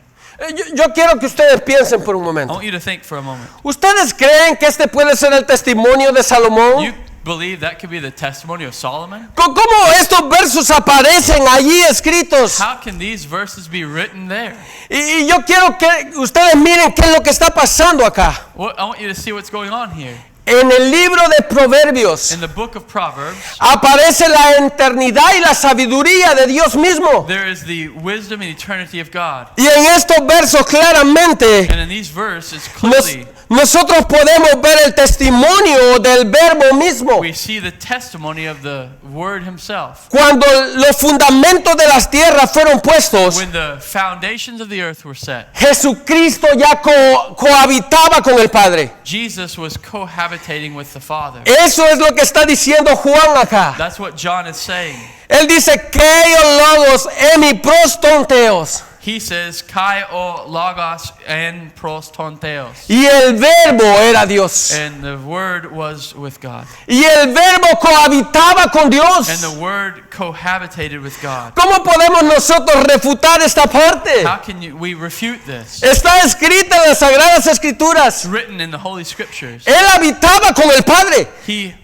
Yo quiero que ustedes piensen por un I momento. want you to think for a moment. ¿Ustedes creen que este puede ser el testimonio de Salomón? You believe that could be the testimony of Solomon? ¿Cómo estos versos aparecen allí escritos? How can these verses be written there? Y yo quiero que ustedes miren qué es lo que está pasando acá. I want you to see what's going on here. En el libro de Proverbios In the book of Proverbs, aparece la eternidad y la sabiduría de Dios mismo. there is the wisdom and eternity of God. Y en estos versos claramente And in these verses, clearly, nosotros podemos ver el testimonio del verbo mismo. we see the testimony of the Word Himself. Cuando los fundamentos de las tierras fueron puestos, When the foundations of the earth were set, Jesucristo ya cohabitaba con el Padre. Jesus was cohabitating with the Father. Eso es lo que está diciendo Juan acá. That's what John is saying. Él dice, Keios logos emi prostonteos. He says, Kai o logos en prostonteos. Y el verbo era Dios. And the Word was with God. Y el verbo cohabitaba con And Dios. the Word cohabitated with God. ¿Cómo podemos nosotros refutar esta parte? How can we refute this? Está escrita en las Sagradas It's Escrituras. written in the Holy Scriptures. Él habitaba con el Padre. He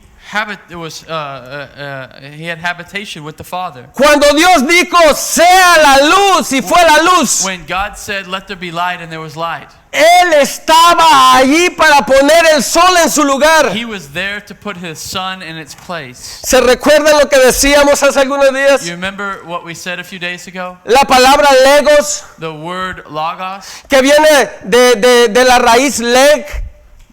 had habitation with the Father. Cuando Dios dijo, sea la luz, y fue la luz, When God said, "Let there be light," and there was light, Él estaba allí para poner el sol en su lugar. He was there to put His sun in its place. ¿Se recuerdan lo que decíamos hace algunos días? You remember what we said a few days ago? La palabra legos, The word logos, que viene de la raíz leg,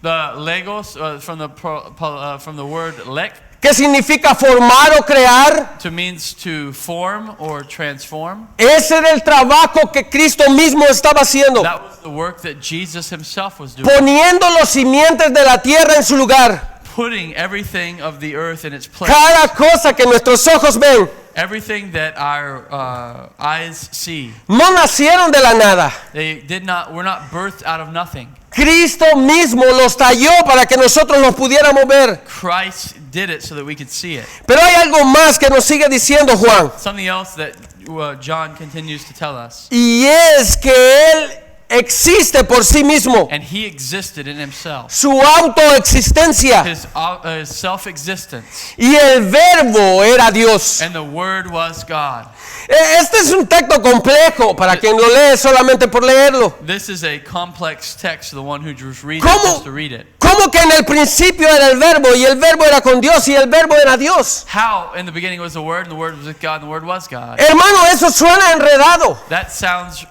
the legos from the word lek, que significa formar o crear. to means to form or transform. Ese era el trabajo que Cristo mismo estaba haciendo, That was the work that Jesus Himself was doing, poniendo los simientes de la tierra en su lugar. putting everything of the earth in its place. Cada cosa que nuestros ojos ven Everything that our eyes see, no nacieron de la nada. were not birthed out of nothing. Cristo mismo los talló para que nosotros los pudiéramos ver. Christ did it so that we could see it. Pero hay algo más que nos sigue diciendo Juan, Something else that John continues to tell us. y es que Él existe por sí mismo. And He existed in Himself. Su autoexistencia. His self-existence. Y el verbo era Dios. And the Word was God. Este es un texto complejo para quien lo lee solamente por leerlo. This is a complex text to the one who just reads ¿Cómo? it just to read it. ¿Cómo que en el principio era el verbo y el verbo era con Dios y el verbo era Dios? How in the beginning was the Word, and the Word was with God, and the Word was God. Hermano, eso suena enredado. That sounds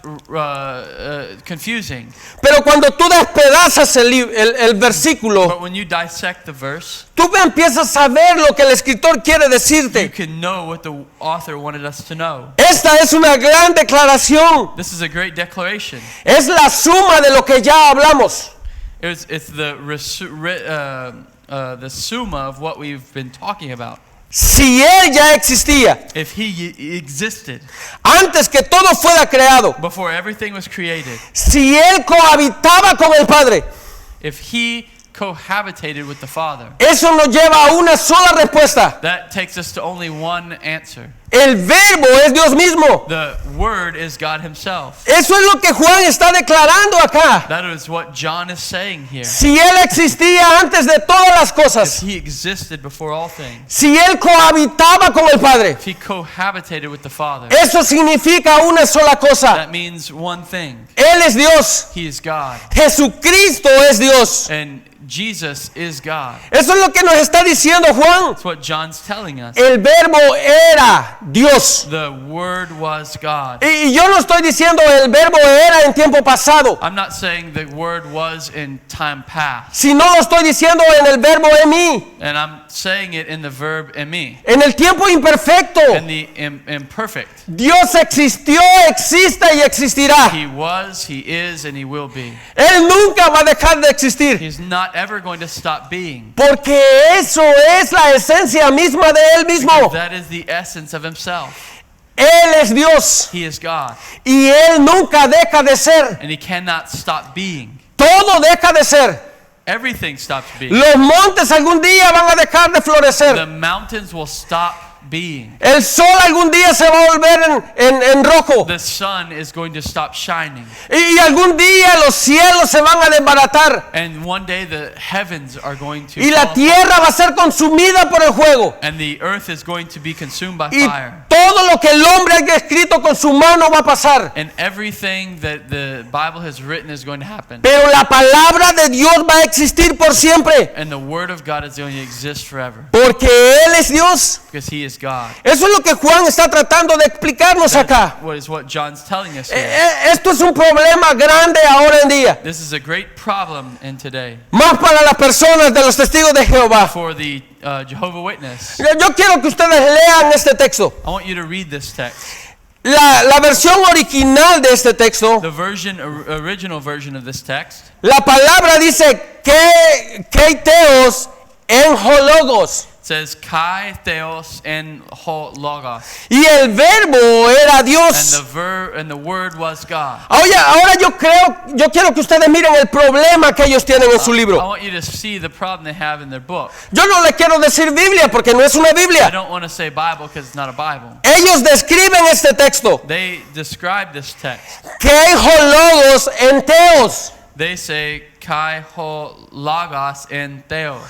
confusing. Pero cuando tú despedazas el versículo, But when you dissect the verse, tú empiezas a ver lo que el escritor quiere you decirte. can know what the author wanted us to know. Esta es una gran declaración. This is a great declaration. Es la suma de lo que ya hablamos. It's the summa of what we've been talking about. Si Él ya existía If He existed antes que todo fuera creado, before everything was created, si Él cohabitaba con el Padre, if He cohabitated with the Father, eso nos lleva a una sola respuesta. that takes us to only one answer. El verbo es Dios mismo. The Word is God Himself. Eso es lo que Juan está declarando acá. That is what John is saying here. Si Él existía antes de todas las If cosas, He existed before all things, si Él cohabitaba con el Padre, if He cohabitated with the Father, eso significa una sola cosa. that means one thing. Él es Dios. He is God. Jesucristo es Dios. And Jesus is God. Eso es lo que nos está diciendo Juan. That's what John's telling us. El verbo era Dios. The Word was God. Y yo no estoy diciendo el verbo era en tiempo pasado, I'm not saying the Word was in time past. sino lo estoy diciendo en el verbo en mí, And I'm saying it in the verb emi, en el tiempo imperfecto. in the imperfect. Dios existió, existe y existirá. He was, He is, and He will be. Él nunca va a dejar de existir, He's not ever going to stop being. porque eso es la esencia misma de Él mismo. That is the essence of Himself. Él es Dios He is God. y Él nunca deja de ser. And He cannot stop being. Todo deja de ser. Everything stops being. Los montes algún día van a dejar de The florecer. mountains will stop being. El sol algún día se va a volver en rojo. The sun is going to stop shining. Y algún día los cielos se van a desbaratar. And one day the heavens are going to Y la fall, tierra va a ser consumida por el fuego. and the earth is going to be consumed by Y fire. todo lo que el hombre haya escrito con su mano va a pasar. And everything that the Bible has written is going to happen. Pero la palabra de Dios va a existir por siempre. And the word of God is going to exist forever Porque Él es Dios. because he is God. Eso es lo que Juan está tratando de explicarnos acá. What John's telling us here. Esto es un problema grande ahora en día. This is a great problem in today Más para las personas de los testigos de Jehová. for the Jehovah Witness. Yo quiero que ustedes lean este texto. I want you to read this text. La versión original de este texto, The original version of this text. la palabra dice que teos en hologos. Says Kai Theos and Ho Logos, Y el verbo era and Dios. the word was God. Ahora yo quiero que ustedes miren el problema que ellos tienen en su I libro. want you to see the problem they have in their book. Yo no le quiero decir Biblia porque no es una I Biblia. don't want to say Bible because it's not a Bible. Ellos describen este texto. They describe this text. Que hologos en teos. They say Kai Ho Logos and Theos,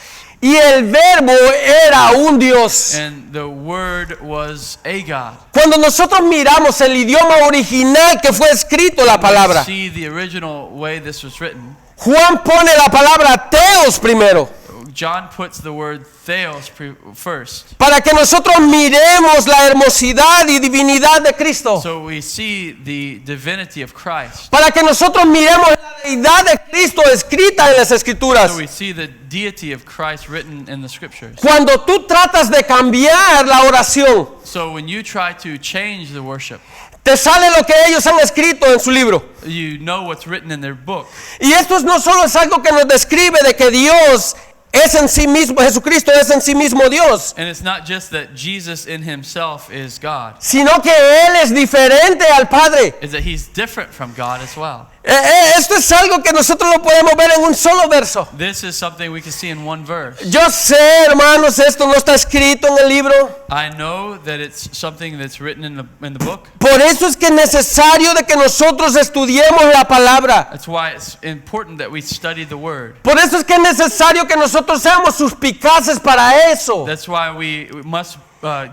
Y el verbo era un Dios. and the word was a God. Cuando nosotros miramos el idioma original que fue escrito la palabra, See the original way this was written. Juan pone la palabra teos primero, John puts the word Theos first, para que nosotros miremos la hermosidad y divinidad de Cristo, so we see the divinity of Christ. para que nosotros miremos la deidad de Cristo escrita en las Escrituras. So we see the deity of Christ written in the scriptures. Cuando tú tratas de cambiar la oración, So when you try to change the worship, te sale lo que ellos han escrito en su libro. you know what's written in their book. Y esto no solo es algo que nos describe de que Dios es en sí mismo, Jesucristo es en sí mismo Dios, And it's not just that Jesus in himself is God, sino que Él es diferente al Padre. is that he's different from God as well. Esto es algo que nosotros lo podemos ver en un solo verso. This is something we can see in one verse. Yo sé, hermanos, esto no está escrito en el libro. I know that it's something that's written in the book. Por eso es que es necesario de que nosotros estudiemos la palabra. That's why it's important that we study the word. Por eso es que es necesario que nosotros seamos suspicaces para eso. That's why we must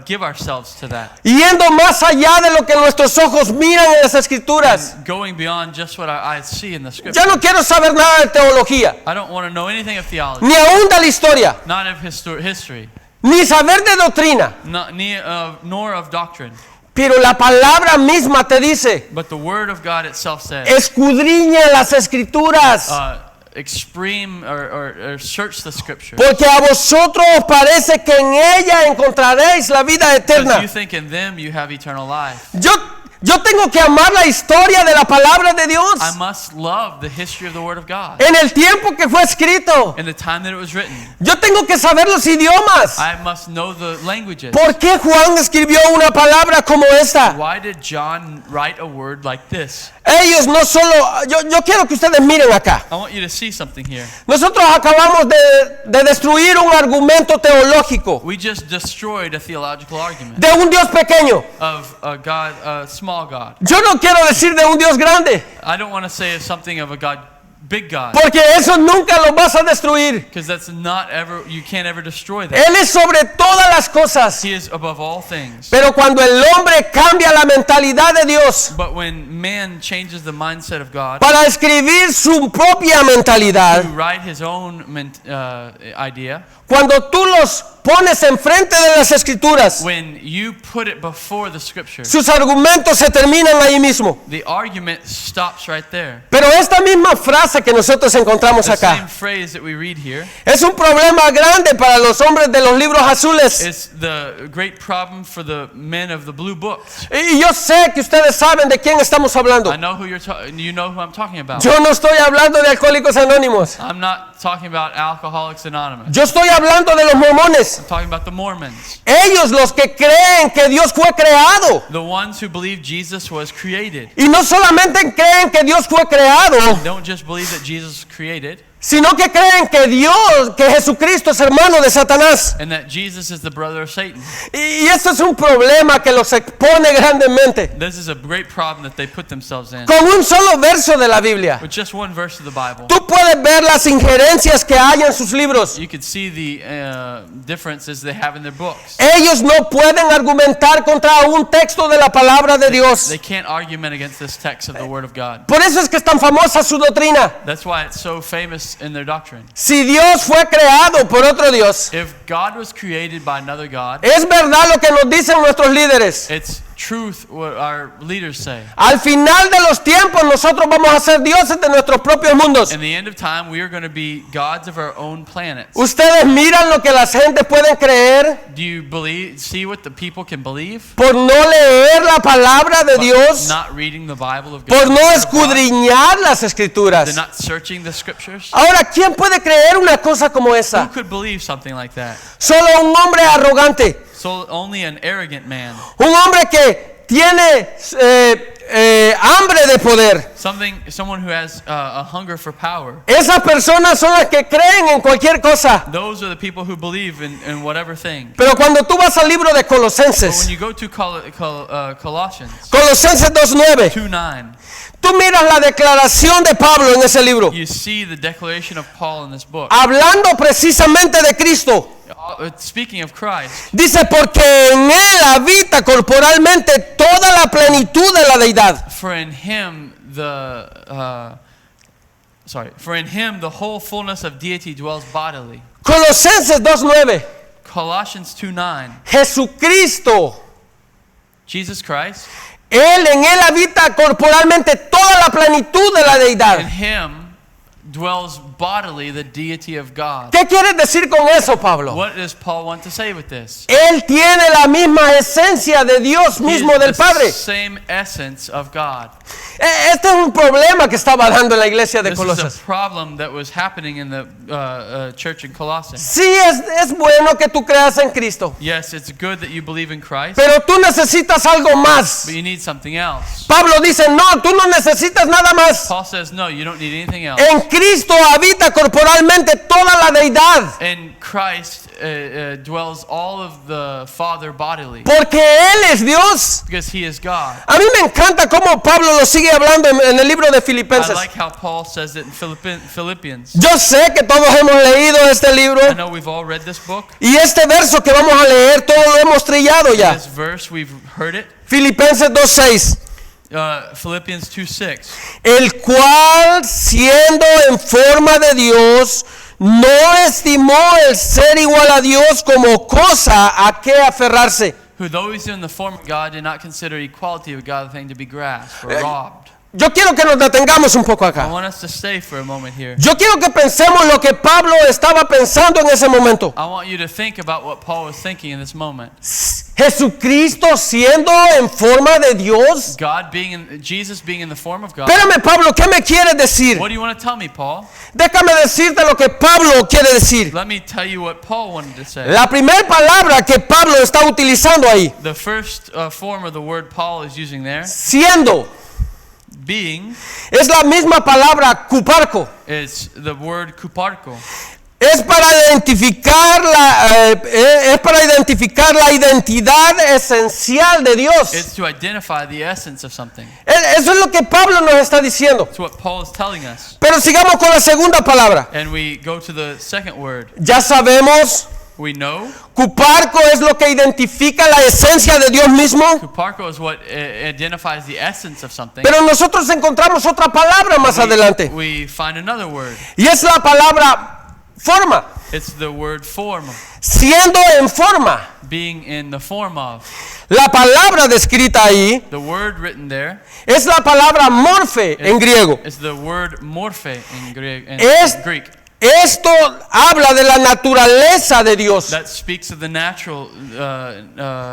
give ourselves to that. Yendo más allá de lo que nuestros ojos miran en las Escrituras. Going beyond just what our eyes see in the Yo scripture. no quiero saber nada de teología, I don't want to know anything of theology, ni aún de la historia, not of history, ni saber de doctrina. nor of doctrine. Pero la palabra misma te dice, But the word of God itself says, escudriña las Escrituras, or search the scripture. porque a vosotros os parece que en ella encontraréis la vida Because eterna. you think in them you have eternal life. Yo tengo que amar la historia de la palabra de Dios. I must love the history of the word of God. En el tiempo que fue escrito, In the time that it was written, yo tengo que saber los idiomas. I must know the languages. ¿Por qué Juan escribió una palabra como esta? Why did John write a word like this? Ellos no solo, yo quiero que ustedes miren acá. I want you to see something here. Nosotros acabamos de destruir un argumento teológico We just destroyed a theological argument de un Dios pequeño. of a God, a small God. Yo no quiero decir de un Dios grande, I don't want to say something of a God, big God, porque eso nunca lo vas a destruir. because that's not ever, you can't ever destroy that. Él es sobre todas las cosas. He is above all things. Pero cuando el hombre cambia la mentalidad de Dios But when man changes the mindset of God para escribir su propia to mentalidad, write his own idea, cuando tú los pones enfrente de las Escrituras, when you put it before the scripture, sus argumentos se terminan ahí mismo. the argument stops right there. Pero esta misma frase que nosotros encontramos The same acá phrase that we read here es un problema grande para los hombres de los libros azules. is the great problem for the men of the blue books. Y yo sé que ustedes saben de quién estamos hablando. I know who you know who I'm talking about. Yo no estoy hablando de Alcohólicos Anónimos. I'm not talking about Alcoholics Anonymous. Yo estoy hablando de los mormones. I'm talking about the Mormons, Ellos los que creen que Dios fue creado. the ones who believe Jesus was created. Y no solamente creen que Dios fue creado, Don't just believe that Jesus was created, sino que creen que que Jesucristo es hermano de Satanás. and that Jesus is the brother of Satan. Y esto es un problema que los expone grandemente. This is a great problem that they put themselves in. Con un solo verso de la Biblia, With just one verse of the Bible, tú puedes ver las injerencias que hay en sus libros. you could see the differences they have in their books. Ellos no pueden argumentar contra un texto de la palabra de Dios. They can't argument against this text of the Word of God. Por eso es que es tan famosa su doctrina. That's why it's so famous in their doctrine. Si Dios fue creado por otro Dios, If God was created by another God, es verdad lo que nos dicen nuestros líderes. it's truth what our leaders say. Al final de los tiempos nosotros vamos a ser dioses de nuestros propios mundos. In the end of time, we are going to be gods of our own planets. Ustedes miran lo que las gentes pueden creer Do you see what the people can believe? por no leer la palabra de Dios, Not reading the Bible of God. por no the Word of God. escudriñar las They're escrituras. not searching the scriptures. Ahora, ¿quién puede creer una cosa como Who esa? could believe something like that? Solo un hombre arrogante, So only an arrogant man, un hombre que tiene hambre de poder. someone who has a hunger for power. Esas personas son las que creen en cualquier cosa. Those are the people who believe in whatever thing. Pero cuando tú vas al libro de But when Colosenses, you go to Colossians Colosenses 2:9, 2:9, tú miras la declaración de Pablo en ese libro, you see the declaration of Paul in this book. hablando precisamente de Cristo. Speaking of Christ, Dice, porque en Él habita corporalmente toda la plenitud de la deidad. for in him the whole fullness of deity dwells bodily. Colosenses 2:9, Colossians 2:9, Jesucristo, Jesus Christ, en Él habita corporalmente toda la plenitud de la in deidad. him dwells bodily the deity of God. ¿Qué quieres decir con eso, Pablo? What does Paul want to say with this? Él tiene la misma esencia de Dios He mismo is del the Padre. same essence of God. Este es un problema que estaba dando en la iglesia de This is Colosas. a problem that was happening in the church in Colossae. Sí, es bueno que tú creas en Cristo, Yes, it's good that you believe in Christ, pero tú necesitas algo más. but you need something else. Pablo dice, no, tú no necesitas nada más. Paul says, no, you don't need anything else. En Cristo habita corporalmente toda la deidad, In Christ dwells all of the Father bodily, porque Él es Dios. because He is God. A mí me encanta cómo Pablo lo sigue hablando en el libro de I Filipenses. like how Paul says it in Philippians. Yo sé que todos hemos leído este libro I know we've all read this book. y este verso que vamos a leer todos lo hemos trillado ya. This verse, we've heard it. Filipenses 2:6. Philippians 2:6. El cual, siendo en forma de Dios, no estimó el ser igual a Dios como cosa a que aferrarse. Who, though he's in the form of God, did not consider equality with God a thing to be grasped or robbed. Yo quiero que nos detengamos un poco I acá. want us to stay for a moment here. Yo quiero que pensemos lo que Pablo estaba pensando en ese momento. I want you to think about what Paul was thinking in this moment. Jesucristo siendo en forma de Dios. Jesus being in the form of God. Espérame, Pablo, ¿qué me quieres decir? What do you want to tell me, Paul? Déjame decirte lo que Pablo quiere decir. Let me tell you what Paul wanted to say. La primera palabra que Pablo está utilizando ahí, The first form of the word Paul is using there, siendo, being, es la misma palabra kuparko. is the word kuparko. Es para identificar la identidad esencial de Dios. It's to identify the essence of something. Eso es lo que Pablo nos está diciendo. It's what Paul is telling us. Pero sigamos con la segunda palabra. And we go to the second word. Ya sabemos, We know kuparko es lo que identifica la esencia de Dios mismo. kuparko is what identifies the essence of something. Pero nosotros encontramos otra palabra más adelante. We find another word. Y es la palabra forma. It's the word form, Siendo en forma. being in the form of. La palabra descrita ahí The word written there es la palabra morfe en griego. is the word morphe in Es- Greek. Esto habla de la naturaleza de Dios. That speaks of the natural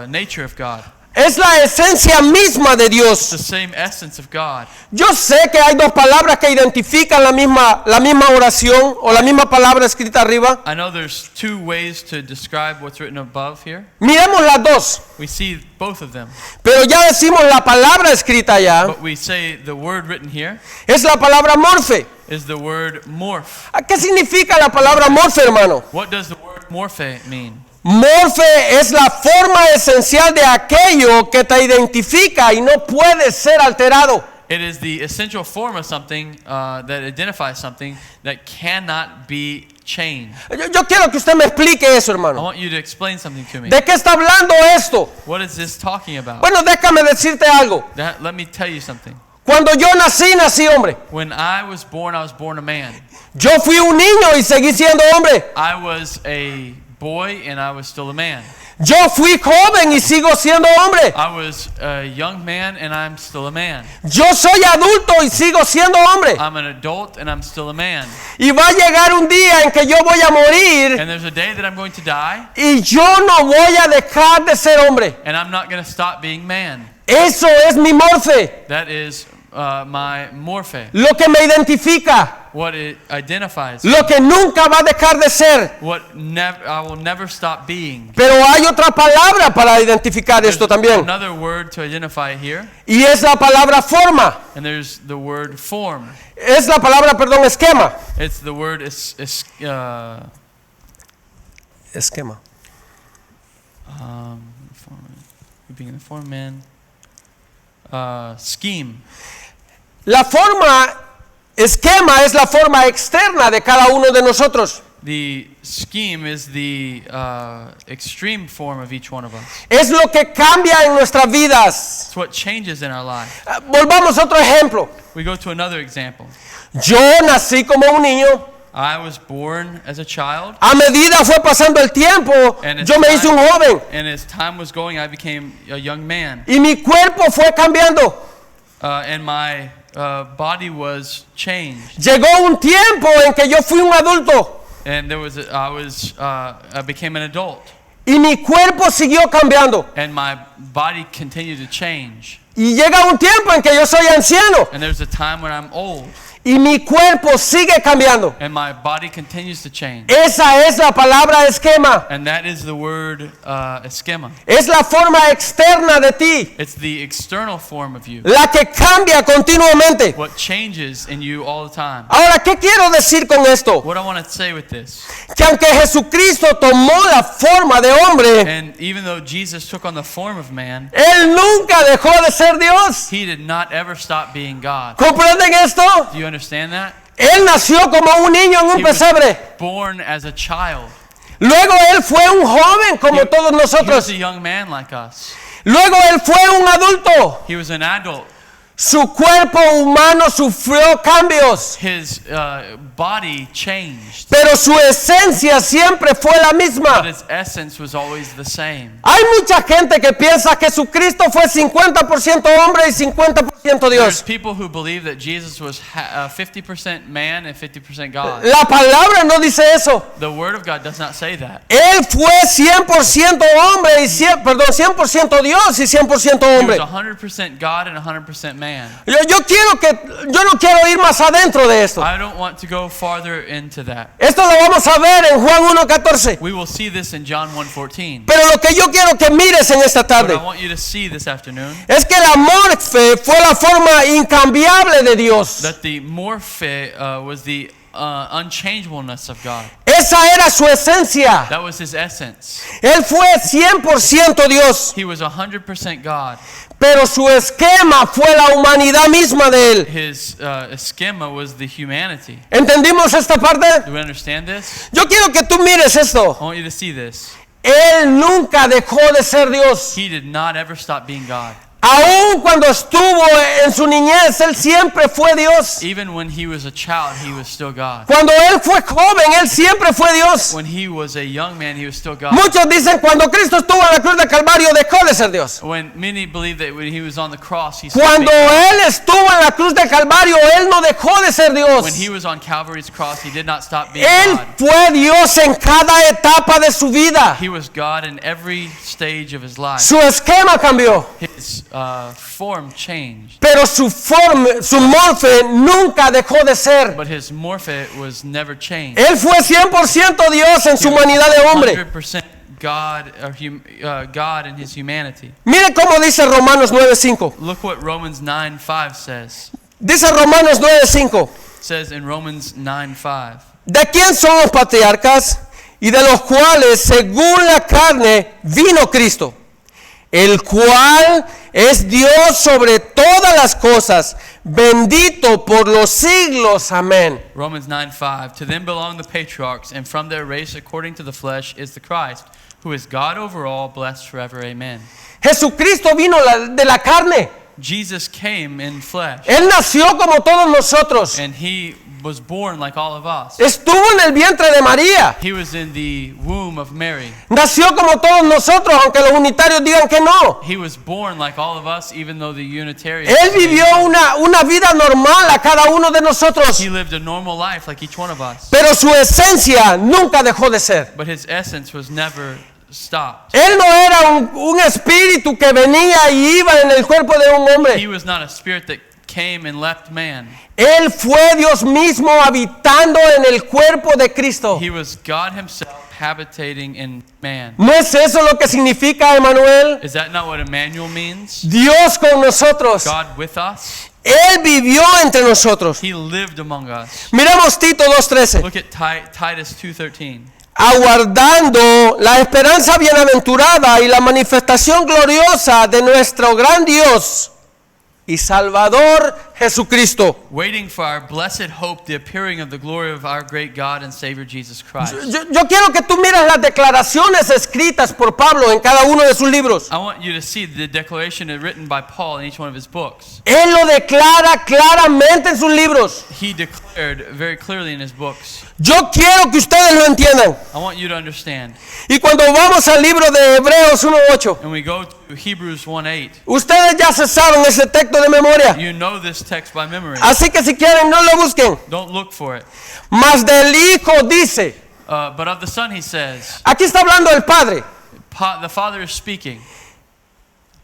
nature of God. Es la esencia misma de It's Dios. the same essence of God. Yo sé que hay dos palabras que identifican la misma oración o la misma palabra escrita arriba. I know there's two ways to describe what's written above here. Miremos las dos. We see both of them. Pero ya decimos la palabra escrita allá But we say the word written here es la palabra morfe. is the word morph. ¿Qué significa la palabra morfe, hermano? What does the word morphe mean? Morfe es la forma esencial de aquello que te identifica y no puede ser alterado. It is the essential form of something that identifies something that cannot be changed. Yo quiero que usted me explique eso, I hermano. want you to explain something to me. ¿De qué está hablando esto? What is this talking about? Bueno, déjame decirte algo. Let me tell you something. Cuando yo nací hombre. When I was born a man. Yo fui un niño y seguí siendo hombre. I was a boy and I was still a man. Yo fui joven y sigo siendo hombre. I was a young man and I'm still a man. Yo soy adulto y sigo siendo hombre. I'm an adult and I'm still a man. Y va a llegar un día en que yo voy a morir And there's a day that I'm going to die y yo no voy a dejar de ser hombre. and I'm not going to stop being man. Eso es mi morfe, That is my morphe. lo que me identifica, What it identifies. lo que nunca va a dejar de ser. What I will never stop being. Pero hay otra palabra para identificar esto There's también. another word to identify it here, Y es la palabra forma. and there's the word form. Es la palabra, perdón, esquema. It's the word Esquema. being the form man. Scheme. La forma, esquema es la forma externa de cada uno de nosotros. The scheme is the extreme form of each one of us. Es lo que cambia en nuestras vidas. It's what changes in our life. Volvamos a otro ejemplo. We go to another example. Yo nací como un niño. I was born as a child, A medida fue pasando el tiempo, and yo me hice un joven. and as time was going, I became a young man, Y mi cuerpo fue cambiando. and my body was changed. Llegó un tiempo en que yo fui un adulto. And there was I became an adult, Y mi cuerpo siguió cambiando. and my body continued to change. Y llega un tiempo en que yo soy anciano. And there's a time when I'm old, Y mi cuerpo sigue cambiando. and my body continues to change. Esa es la palabra esquema. And that is the word schema. Es la forma externa de ti. It's the external form of you, La que cambia continuamente. what changes in you all the time. Ahora, ¿qué quiero decir con esto? What I want to say with this, Que aunque Jesucristo tomó la forma de hombre, and even though Jesus took on the form of man, Él nunca dejó de ser Dios. he did not ever stop being God. ¿Comprenden esto? Do you understand that? Él nació como un niño en un He was pesebre. born as a child. Luego Él fue un joven como todos He was nosotros. a young man like us. Luego Él fue un adulto. He was an adult. Su cuerpo humano sufrió cambios, His body changed, pero su esencia siempre fue la but misma. his essence was always the same. Hay mucha gente que piensa que Jesucristo fue 50% hombre y 50% There's Dios. people who believe that Jesus was 50% man and 50% God. La palabra no dice eso. The Word of God does not say that. Él fue 100% hombre y 100% Dios y 100% He was hombre. 100% God and 100% man. Yo no quiero ir más adentro de esto. I don't want to go farther into that. Esto lo vamos a ver en Juan 1:14. We will see this in John 1:14. Pero lo que yo quiero que mires en esta What tarde I want you to see this afternoon, es que la morfe fue la forma incambiable de Dios. that the morphe was the unchangeableness of God. Esa era su esencia. That was his essence. Él fue 100% Dios, He was 100% God. pero su esquema fue la humanidad misma de él. His schema was the humanity. ¿Entendimos esta parte? Do we understand this? Yo quiero que tú mires esto. I want you to see this. Él nunca dejó de ser Dios. He did not ever stop being God. Aún cuando estuvo en su niñez, Él siempre fue Dios. Even when he was a child, he was still God. Cuando Él fue joven, Él siempre fue Dios. When he was a young man, he was still God. Muchos dicen cuando Cristo estuvo en la cruz del Calvario dejó de ser Dios. When many believe that when he was on the cross, he stopped Cuando being God. Él estuvo en la cruz del Calvario, Él no dejó de ser Dios. When he was on Calvary's cross, he did not stop being Él God. fue Dios en cada etapa de su vida. He was God in every stage of his life. Su esquema cambió, His form changed, pero su morfe nunca dejó de ser. but his morphe was never changed. Él fue 100% Dios en su humanidad de hombre. 100% God, God in his humanity. Mire cómo dice Romanos 9:5. Look what Romans 9:5 says. Dice Romanos 9:5. says in Romans 9:5. ¿De quién son los patriarcas? Y de los cuales, según la carne, vino Cristo, el cual es Dios sobre todas las cosas, bendito por los siglos. Amén. Romans 9:5. To them belong the patriarchs, and from their race according to the flesh is the Christ, who is God over all, blessed forever. Amen. Jesucristo vino de la carne. Jesus came in flesh, Él nació como todos nosotros. and he was born like all of us. Estuvo en el vientre de María. He was in the womb of Mary. Nació como todos nosotros, aunque los unitarios digan que no. He was born like all of us, even though the Unitarians Él say vivió una vida normal a cada uno de nosotros. he lived a normal life like each one of us. Pero su esencia nunca dejó de ser. But his essence was never stopped. Él no era un espíritu que venía y iba en el cuerpo de un He hombre. was not a spirit that came and left man. Él fue Dios mismo habitando en el cuerpo de Cristo. He was God himself habitating in man. ¿No es eso lo que significa Emmanuel? Is that not what Emmanuel means? Dios con nosotros. God with us? Él vivió entre nosotros. He lived among us. Miremos Tito 2:13. Look at Titus 2:13. Aguardando la esperanza bienaventurada y la manifestación gloriosa de nuestro gran Dios y Salvador Jesucristo. Waiting for our blessed hope, the appearing of the glory of our great God and Savior Jesus Christ. Yo quiero que tú mires las declaraciones escritas por Pablo en cada uno de sus libros. I want you to see the declaration written by Paul in each one of his books. Él lo declara claramente en sus libros. He declared very clearly in his books. Yo quiero que ustedes lo entiendan. I want you to understand. Y cuando vamos al libro de Hebreos 1:8, And we go to Hebrews 1:8. ustedes ya se saben ese texto de memoria. You know this text by memory. Así que si quieren, no lo busquen. Don't look for it. Mas del Hijo dice, But of the Son he says, aquí está hablando el Padre. the Father is speaking.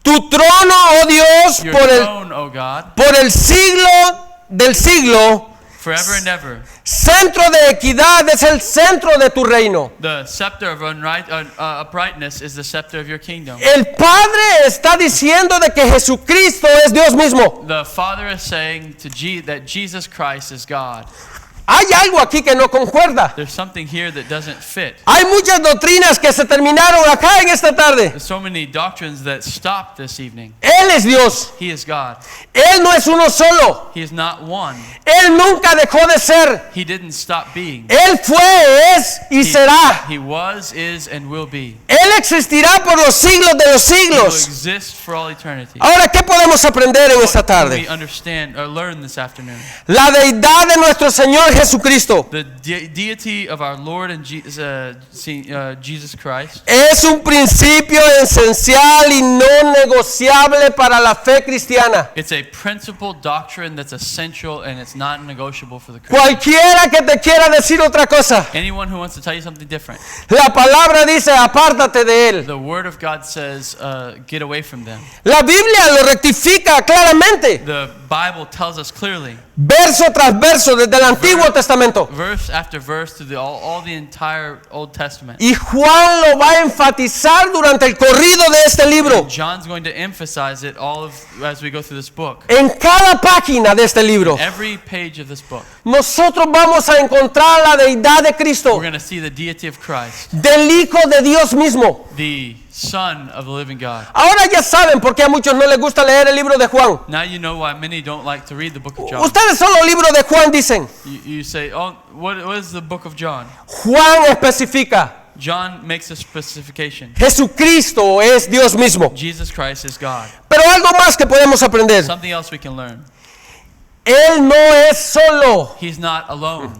Tu trono, oh Dios, Your por throne, O God, el siglo del siglo, forever and ever. centro de equidad es el centro de tu reino. The scepter of uprightness is the scepter of your kingdom. El Padre está diciendo de que Jesucristo es Dios mismo. The Father is saying that Jesus Christ is God. Hay algo aquí que no concuerda. There's something here that doesn't fit. Hay muchas doctrinas que se terminaron acá en esta tarde. There's so many doctrines that stopped this evening. Él es Dios. He is God. Él no es uno solo. He is not one. Él nunca dejó de ser. He didn't stop being. Él fue, es y será. He was, is, and will be. Él existirá por los siglos de los He will siglos. exist for all eternity. Ahora, ¿qué podemos aprender en esta What can we tarde? understand or learn this afternoon? La deidad de nuestro Señor Jesucristo The deity of our Lord and Jesus Christ es un principio esencial y no negociable para la fe cristiana. it's a principle doctrine that's essential and it's not negotiable for the Christian. Cualquiera que te quiera decir otra cosa, Anyone who wants to tell you something different, la palabra dice apártate de él. the Word of God says, get away from them. La Biblia lo rectifica claramente, The Bible tells us clearly, verso tras verso desde el Antiguo Testamento. verse after verse through all the entire Old Testament. Y Juan lo va a enfatizar durante el corrido de este libro. John's going to emphasize it as we go through this book. En cada página de este libro, Every page of this book, nosotros vamos a encontrar la deidad de we're Cristo, going to see the deity of Christ, del Hijo de Dios mismo. the Son of the living God. Ahora ya saben por qué a muchos no les gusta leer el libro de Juan. Now you know why many don't like to read the book of John. Ustedes solo el libro de Juan dicen. You say, oh, what is the book of John? Juan especifica, John makes a specification. Jesucristo es Dios mismo. Jesus Christ is God. Pero algo más que podemos aprender. Something else we can learn. Él no es solo. He's not alone.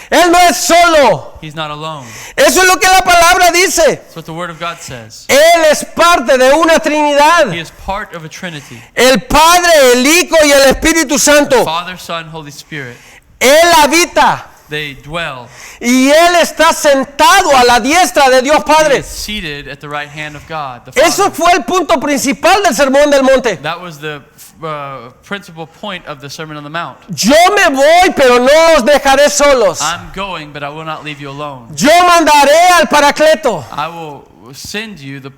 Él no es solo. He's not alone. Eso es lo que la palabra dice. That's what the Word of God says. Él es parte de una Trinidad. He is part of a Trinity. El Padre, el Hijo y el Espíritu Santo. Father, Son, Holy Spirit. Él habita They dwell. y Él está sentado a la diestra de Dios He Padre. is seated at the right hand of God, the Eso Father. fue el punto principal del Sermón del Monte. That was the principal point of the Sermon on the Mount. Yo me voy, pero no os dejaré solos. I'm going, but I will not leave you alone. Yo mandaré al Paracleto, I will send you the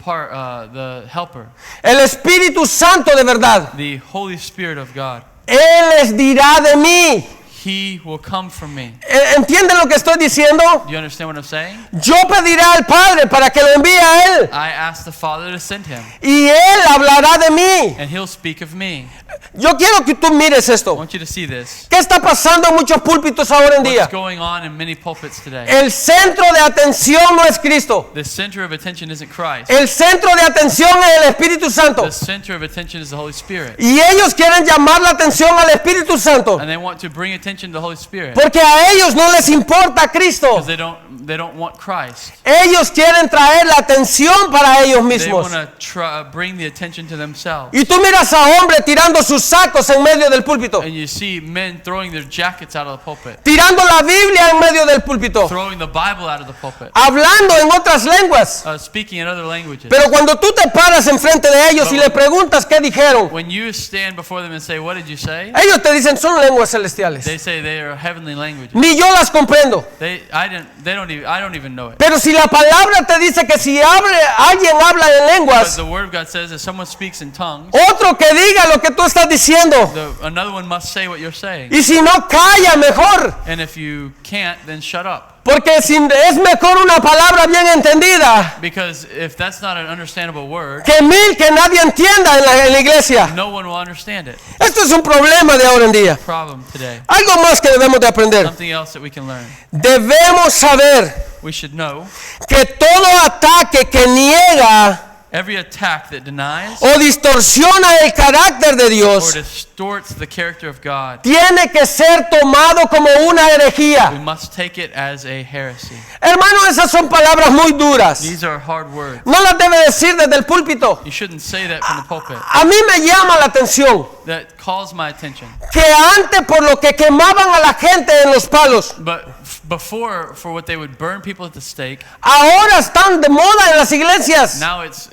Helper, el Espíritu Santo de verdad. the Holy Spirit of God. Él les dirá de mí. he will come from me. ¿Entienden lo que estoy diciendo? Do you understand what I'm saying? Yo pediré al Padre para que lo envíe a Él, I ask the Father to send him, y Él hablará de mí. and he'll speak of me. Yo quiero que tú mires I esto. want you to see this. ¿Qué está pasando en muchos púlpitos ahora en día? What's going on in many pulpits today? El centro de atención no es Cristo. The center of attention isn't Christ. El centro de atención es el Espíritu Santo. The center of attention is the Holy Spirit. Y ellos quieren llamar la atención al Espíritu Santo, And they want to bring attention to the Holy Spirit porque a ellos no les importa Cristo. because they don't want Christ. Ellos quieren traer la atención para ellos They mismos. want to bring the attention to themselves. Y tú miras a hombres tirando sus sacos en medio del púlpito, And you see men throwing their jackets out of the pulpit, tirando la Biblia en medio del púlpito, throwing the Bible out of the pulpit, hablando en otras lenguas. speaking in other languages. Pero cuando tú te paras enfrente de ellos y le preguntas qué dijeron, When you stand before them and say, "What did you say?" ellos te dicen son lenguas celestiales. They say they are heavenly languages. Ni yo las comprendo. I don't even know it. Pero si la palabra te dice que si alguien habla en But lenguas, the Word of God says if someone speaks in tongues, otro que diga lo que tú estás diciendo. another one must say what you're saying. Y si no, calla mejor. And if you can't, then shut up. Porque es mejor una palabra bien entendida Because if that's not an understandable word, que mil que nadie entienda en la iglesia. no one will understand it. Esto es un problema de ahora en día. Problem today. Algo más que debemos de aprender. Something else that we can learn. Debemos saber We should know que todo ataque que niega every attack that denies o distorsiona el carácter de or Dios distorts the character of God, tiene que ser tomado como una we herejía. must take it as a heresy. Hermano, esas son palabras muy duras. These are hard words. No las debe decir desde el púlpito. You shouldn't say that from the pulpit. A mí me llama la atención That calls my attention. que antes por lo que quemaban a la gente en los palos, But before, for what they would burn people at the stake, ahora están de moda en las iglesias. now it's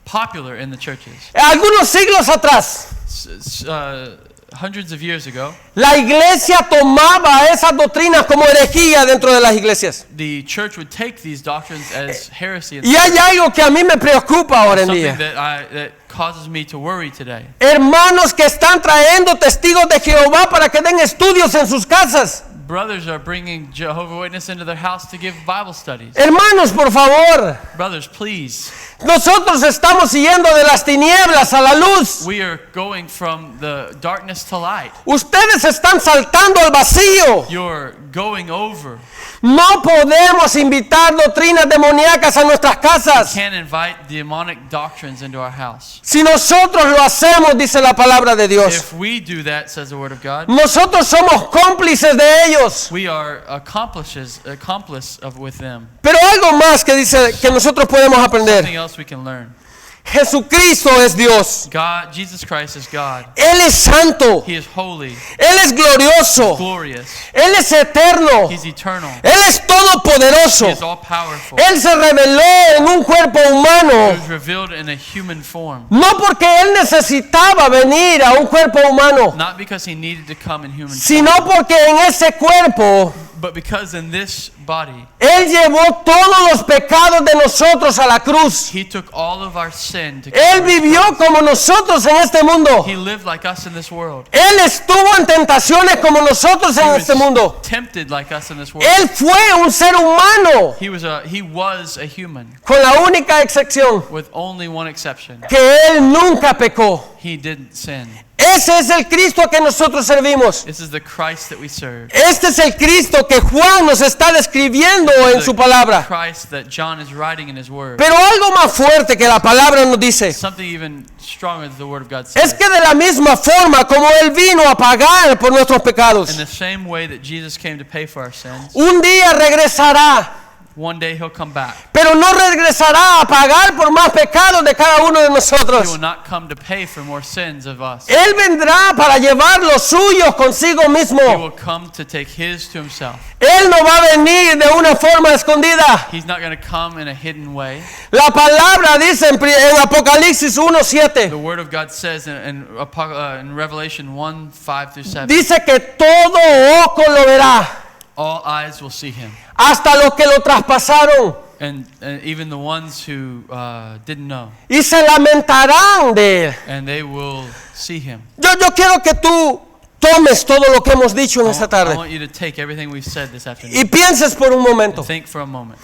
popular in the churches. Algunos siglos atrás, Hundreds of years ago, la iglesia tomaba esas doctrinas como herejía dentro de las iglesias. the church would take these doctrines as heresy. Y hay algo que a mí me preocupa ahora en Something día. that causes me to worry today. Hermanos que están trayendo testigos de Jehová para que den estudios en sus casas. Brothers are bringing Jehovah's Witness into their house to give Bible studies. Hermanos, por favor, Brothers, please. nosotros estamos siguiendo de las tinieblas a la luz. We are going from the darkness to light. Ustedes están saltando al vacío. You're going over. No podemos invitar doctrinas demoníacas a nuestras casas. Can't invite demonic doctrines into our house. Si nosotros lo hacemos, dice la palabra de Dios, If we do that, says the Word of God, nosotros somos cómplices de ellos. we are accomplice with them. Pero algo más que dice que nosotros podemos aprender. Something else we can learn. Jesucristo es Dios. God, Jesus Christ is God. Él es santo. He is holy, Él es glorioso. glorious. Él es eterno. He's eternal. Él es todopoderoso. He is all powerful. Él se reveló en un cuerpo He humano. was revealed in a human form. No porque Él necesitaba venir a un cuerpo humano, Not because he needed to come in human form, sino porque en ese cuerpo but because in this body, Él llevó todos los pecados de nosotros a la cruz. he took all of our sin to Él carry. vivió como nosotros en este mundo. He lived like us in this world. Él estuvo en tentaciones como nosotros en He este mundo. was tempted like us in this world. Él fue un ser humano, He was a human con la única excepción with only one exception. que Él nunca pecó. He didn't sin. Ese es el Cristo que nosotros servimos. This is the Christ that we serve. Este es el Cristo que Juan nos está describiendo en su palabra. Christ that John is writing in his word. Pero algo más fuerte que la palabra nos dice Something even stronger than the word of God es says. que de la misma forma como Él vino a pagar por nuestros In pecados, the same way that Jesus came to pay for our sins, un día regresará, one day he'll come back. pero no regresará a pagar por más pecados de cada uno de He will nosotros. not come to pay for more sins of us. Él vendrá para llevar los suyos consigo He mismo. will come to take his to himself. Él no va a venir de una forma escondida. He's not going to come in a hidden way. La palabra dice en Apocalipsis 1:7, The word of God says in Revelation 1:5-7, dice que todo ojo lo verá, all eyes will see him, hasta los que lo traspasaron. And even the ones who didn't know. Y se lamentarán de él. And they will see him. Yo quiero que tú tomes todo lo que hemos dicho en esta I tarde want you to take everything we've said this afternoon. y pienses por un momento. And think for a moment.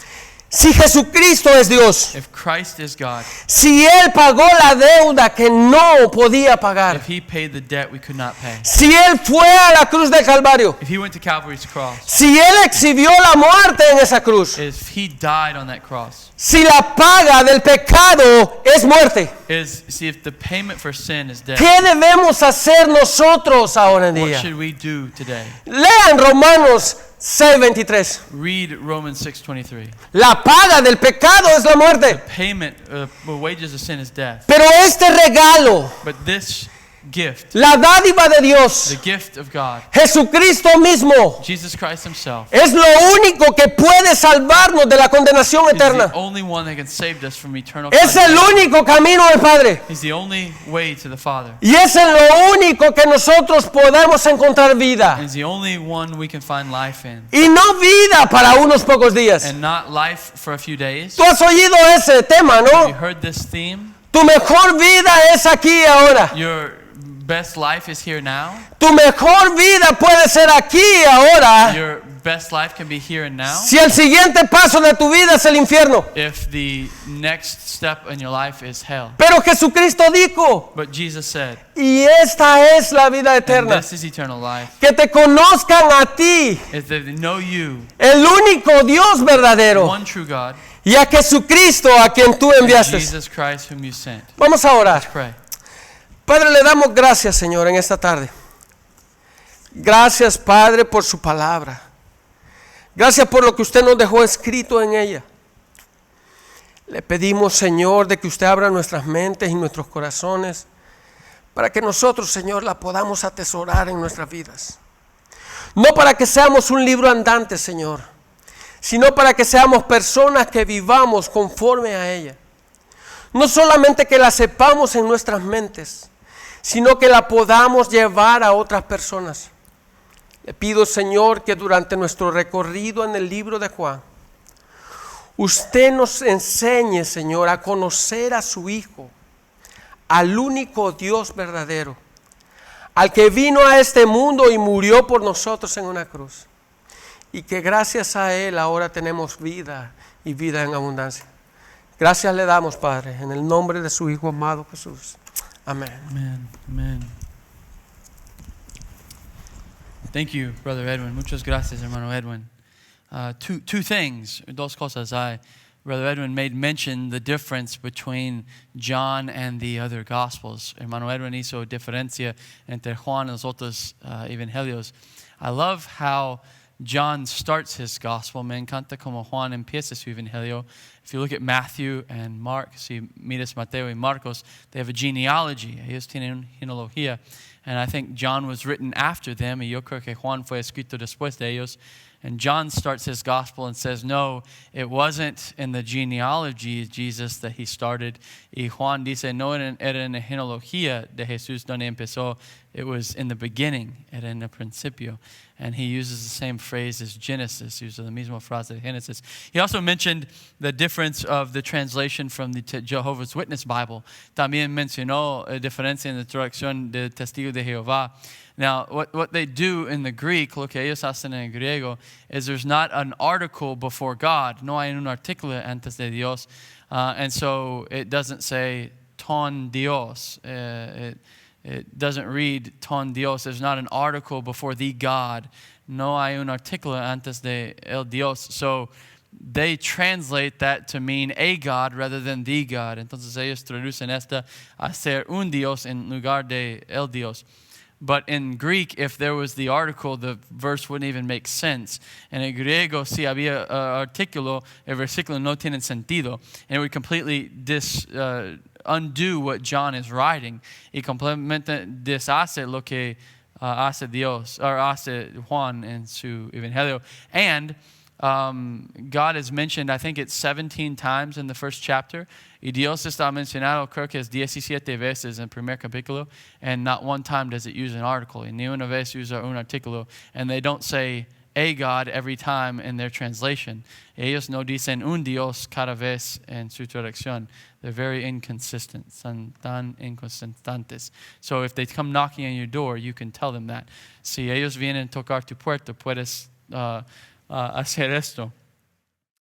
Si Jesucristo es Dios, If Christ is God, si Él pagó la deuda que no podía pagar, if he paid the debt we could not pay, si Él fue a la cruz del Calvario, if he went to Calvary's cross, si Él exhibió la muerte en esa cruz, if he died on that cross, si la paga del pecado es muerte, if the payment for sin is death, ¿qué debemos hacer nosotros ahora en what día? should we do today? Lean Romanos 6:23. Read Romans 6:23. La paga del pecado es la muerte. Payment, the wages of sin is death. Pero este regalo, But this gift, la dádiva de Dios, the gift of God, Jesucristo mismo, Jesus Christ himself, es lo único que puede salvarnos de la condenación is the eterna. only one that can save us from eternal Es el condemnation. único camino al Padre. He's the only way to the Father. Y es en lo único que nosotros podemos encontrar vida. And he's the only one we can find life in. Y no vida para unos pocos días. And not life for a few days. Tú has oído ese tema, Have you ¿no? heard this theme? Tu mejor vida es aquí y ahora. Your best life is here now. Tu mejor vida puede ser aquí y ahora. Your best life can be here and now. Si el siguiente paso de tu vida es el infierno. If the next step in your life is hell. Pero Jesucristo dijo, But Jesus said, y esta es la vida and eterna, this is eternal life, que te conozcan a ti, is that they know you, el único Dios verdadero, one true God, y a Jesucristo a quien tú and enviaste. Jesus Christ whom you sent. Vamos a orar. Let's pray. Padre, le damos gracias, Señor, en esta tarde. Gracias, Padre, por su palabra. Gracias por lo que usted nos dejó escrito en ella. Le pedimos, Señor, de que usted abra nuestras mentes y nuestros corazones para que nosotros, Señor, la podamos atesorar en nuestras vidas. No para que seamos un libro andante, Señor, sino para que seamos personas que vivamos conforme a ella. No solamente que la sepamos en nuestras mentes, sino que la podamos llevar a otras personas. Le pido, Señor, que durante nuestro recorrido en el libro de Juan, usted nos enseñe, Señor, a conocer a su Hijo, al único Dios verdadero, al que vino a este mundo y murió por nosotros en una cruz, y que gracias a Él ahora tenemos vida y vida en abundancia. Gracias le damos, Padre, en el nombre de su Hijo amado Jesús. Amén. Amen. Amen. Thank you, Brother Edwin. Muchas gracias, hermano Edwin. Two things, dos cosas. Brother Edwin made mention the difference between John and the other Gospels. Hermano Edwin hizo diferencia entre Juan y los otros evangelios. I love how John starts his gospel. Me encanta como Juan empieza su evangelio. If you look at Matthew and Mark, si miras Mateo y Marcos, they have a genealogy. Ellos tienen genealogía. And I think John was written after them. Y yo creo que Juan fue escrito después de ellos. And John starts his gospel and says, no, it wasn't in the genealogy of Jesus that he started. Y Juan dice, no era en la genealogía de Jesús donde empezó. It was in the beginning, era en el principio. And he uses the same phrase as Genesis. He uses the misma frase de Genesis. He also mentioned the difference of the translation from the Jehovah's Witness Bible. También mencionó la diferencia en la traducción del Testigo de Jehová. Now, what they do in the Greek, lo que ellos hacen en el griego, is there's not an article before God. No hay un artículo antes de Dios. And so it doesn't say ton Dios. It doesn't read ton Dios. There's not an article before the God. No hay un artículo antes de el Dios. So they translate that to mean a God rather than the God. Entonces ellos traducen esta a ser un Dios en lugar de el Dios. But in Greek, if there was the article, the verse wouldn't even make sense. En el griego, si había artículo, el versículo no tiene sentido. And it would completely undo what John is writing. Y completamente deshace lo que hace Dios, or hace Juan en su evangelio. And God is mentioned, I think it's 17 times in the first chapter. Y Dios está mencionado, creo que es 17 veces en el primer capítulo. And not one time does it use an article. Y ni una vez usa un artículo. And they don't say a God every time in their translation. Ellos no dicen un Dios cada vez en su traducción. They're very inconsistent, son tan inconsistantes. So if they come knocking on your door, you can tell them that. Si ellos vienen a tocar tu puerta, puedes hacer esto.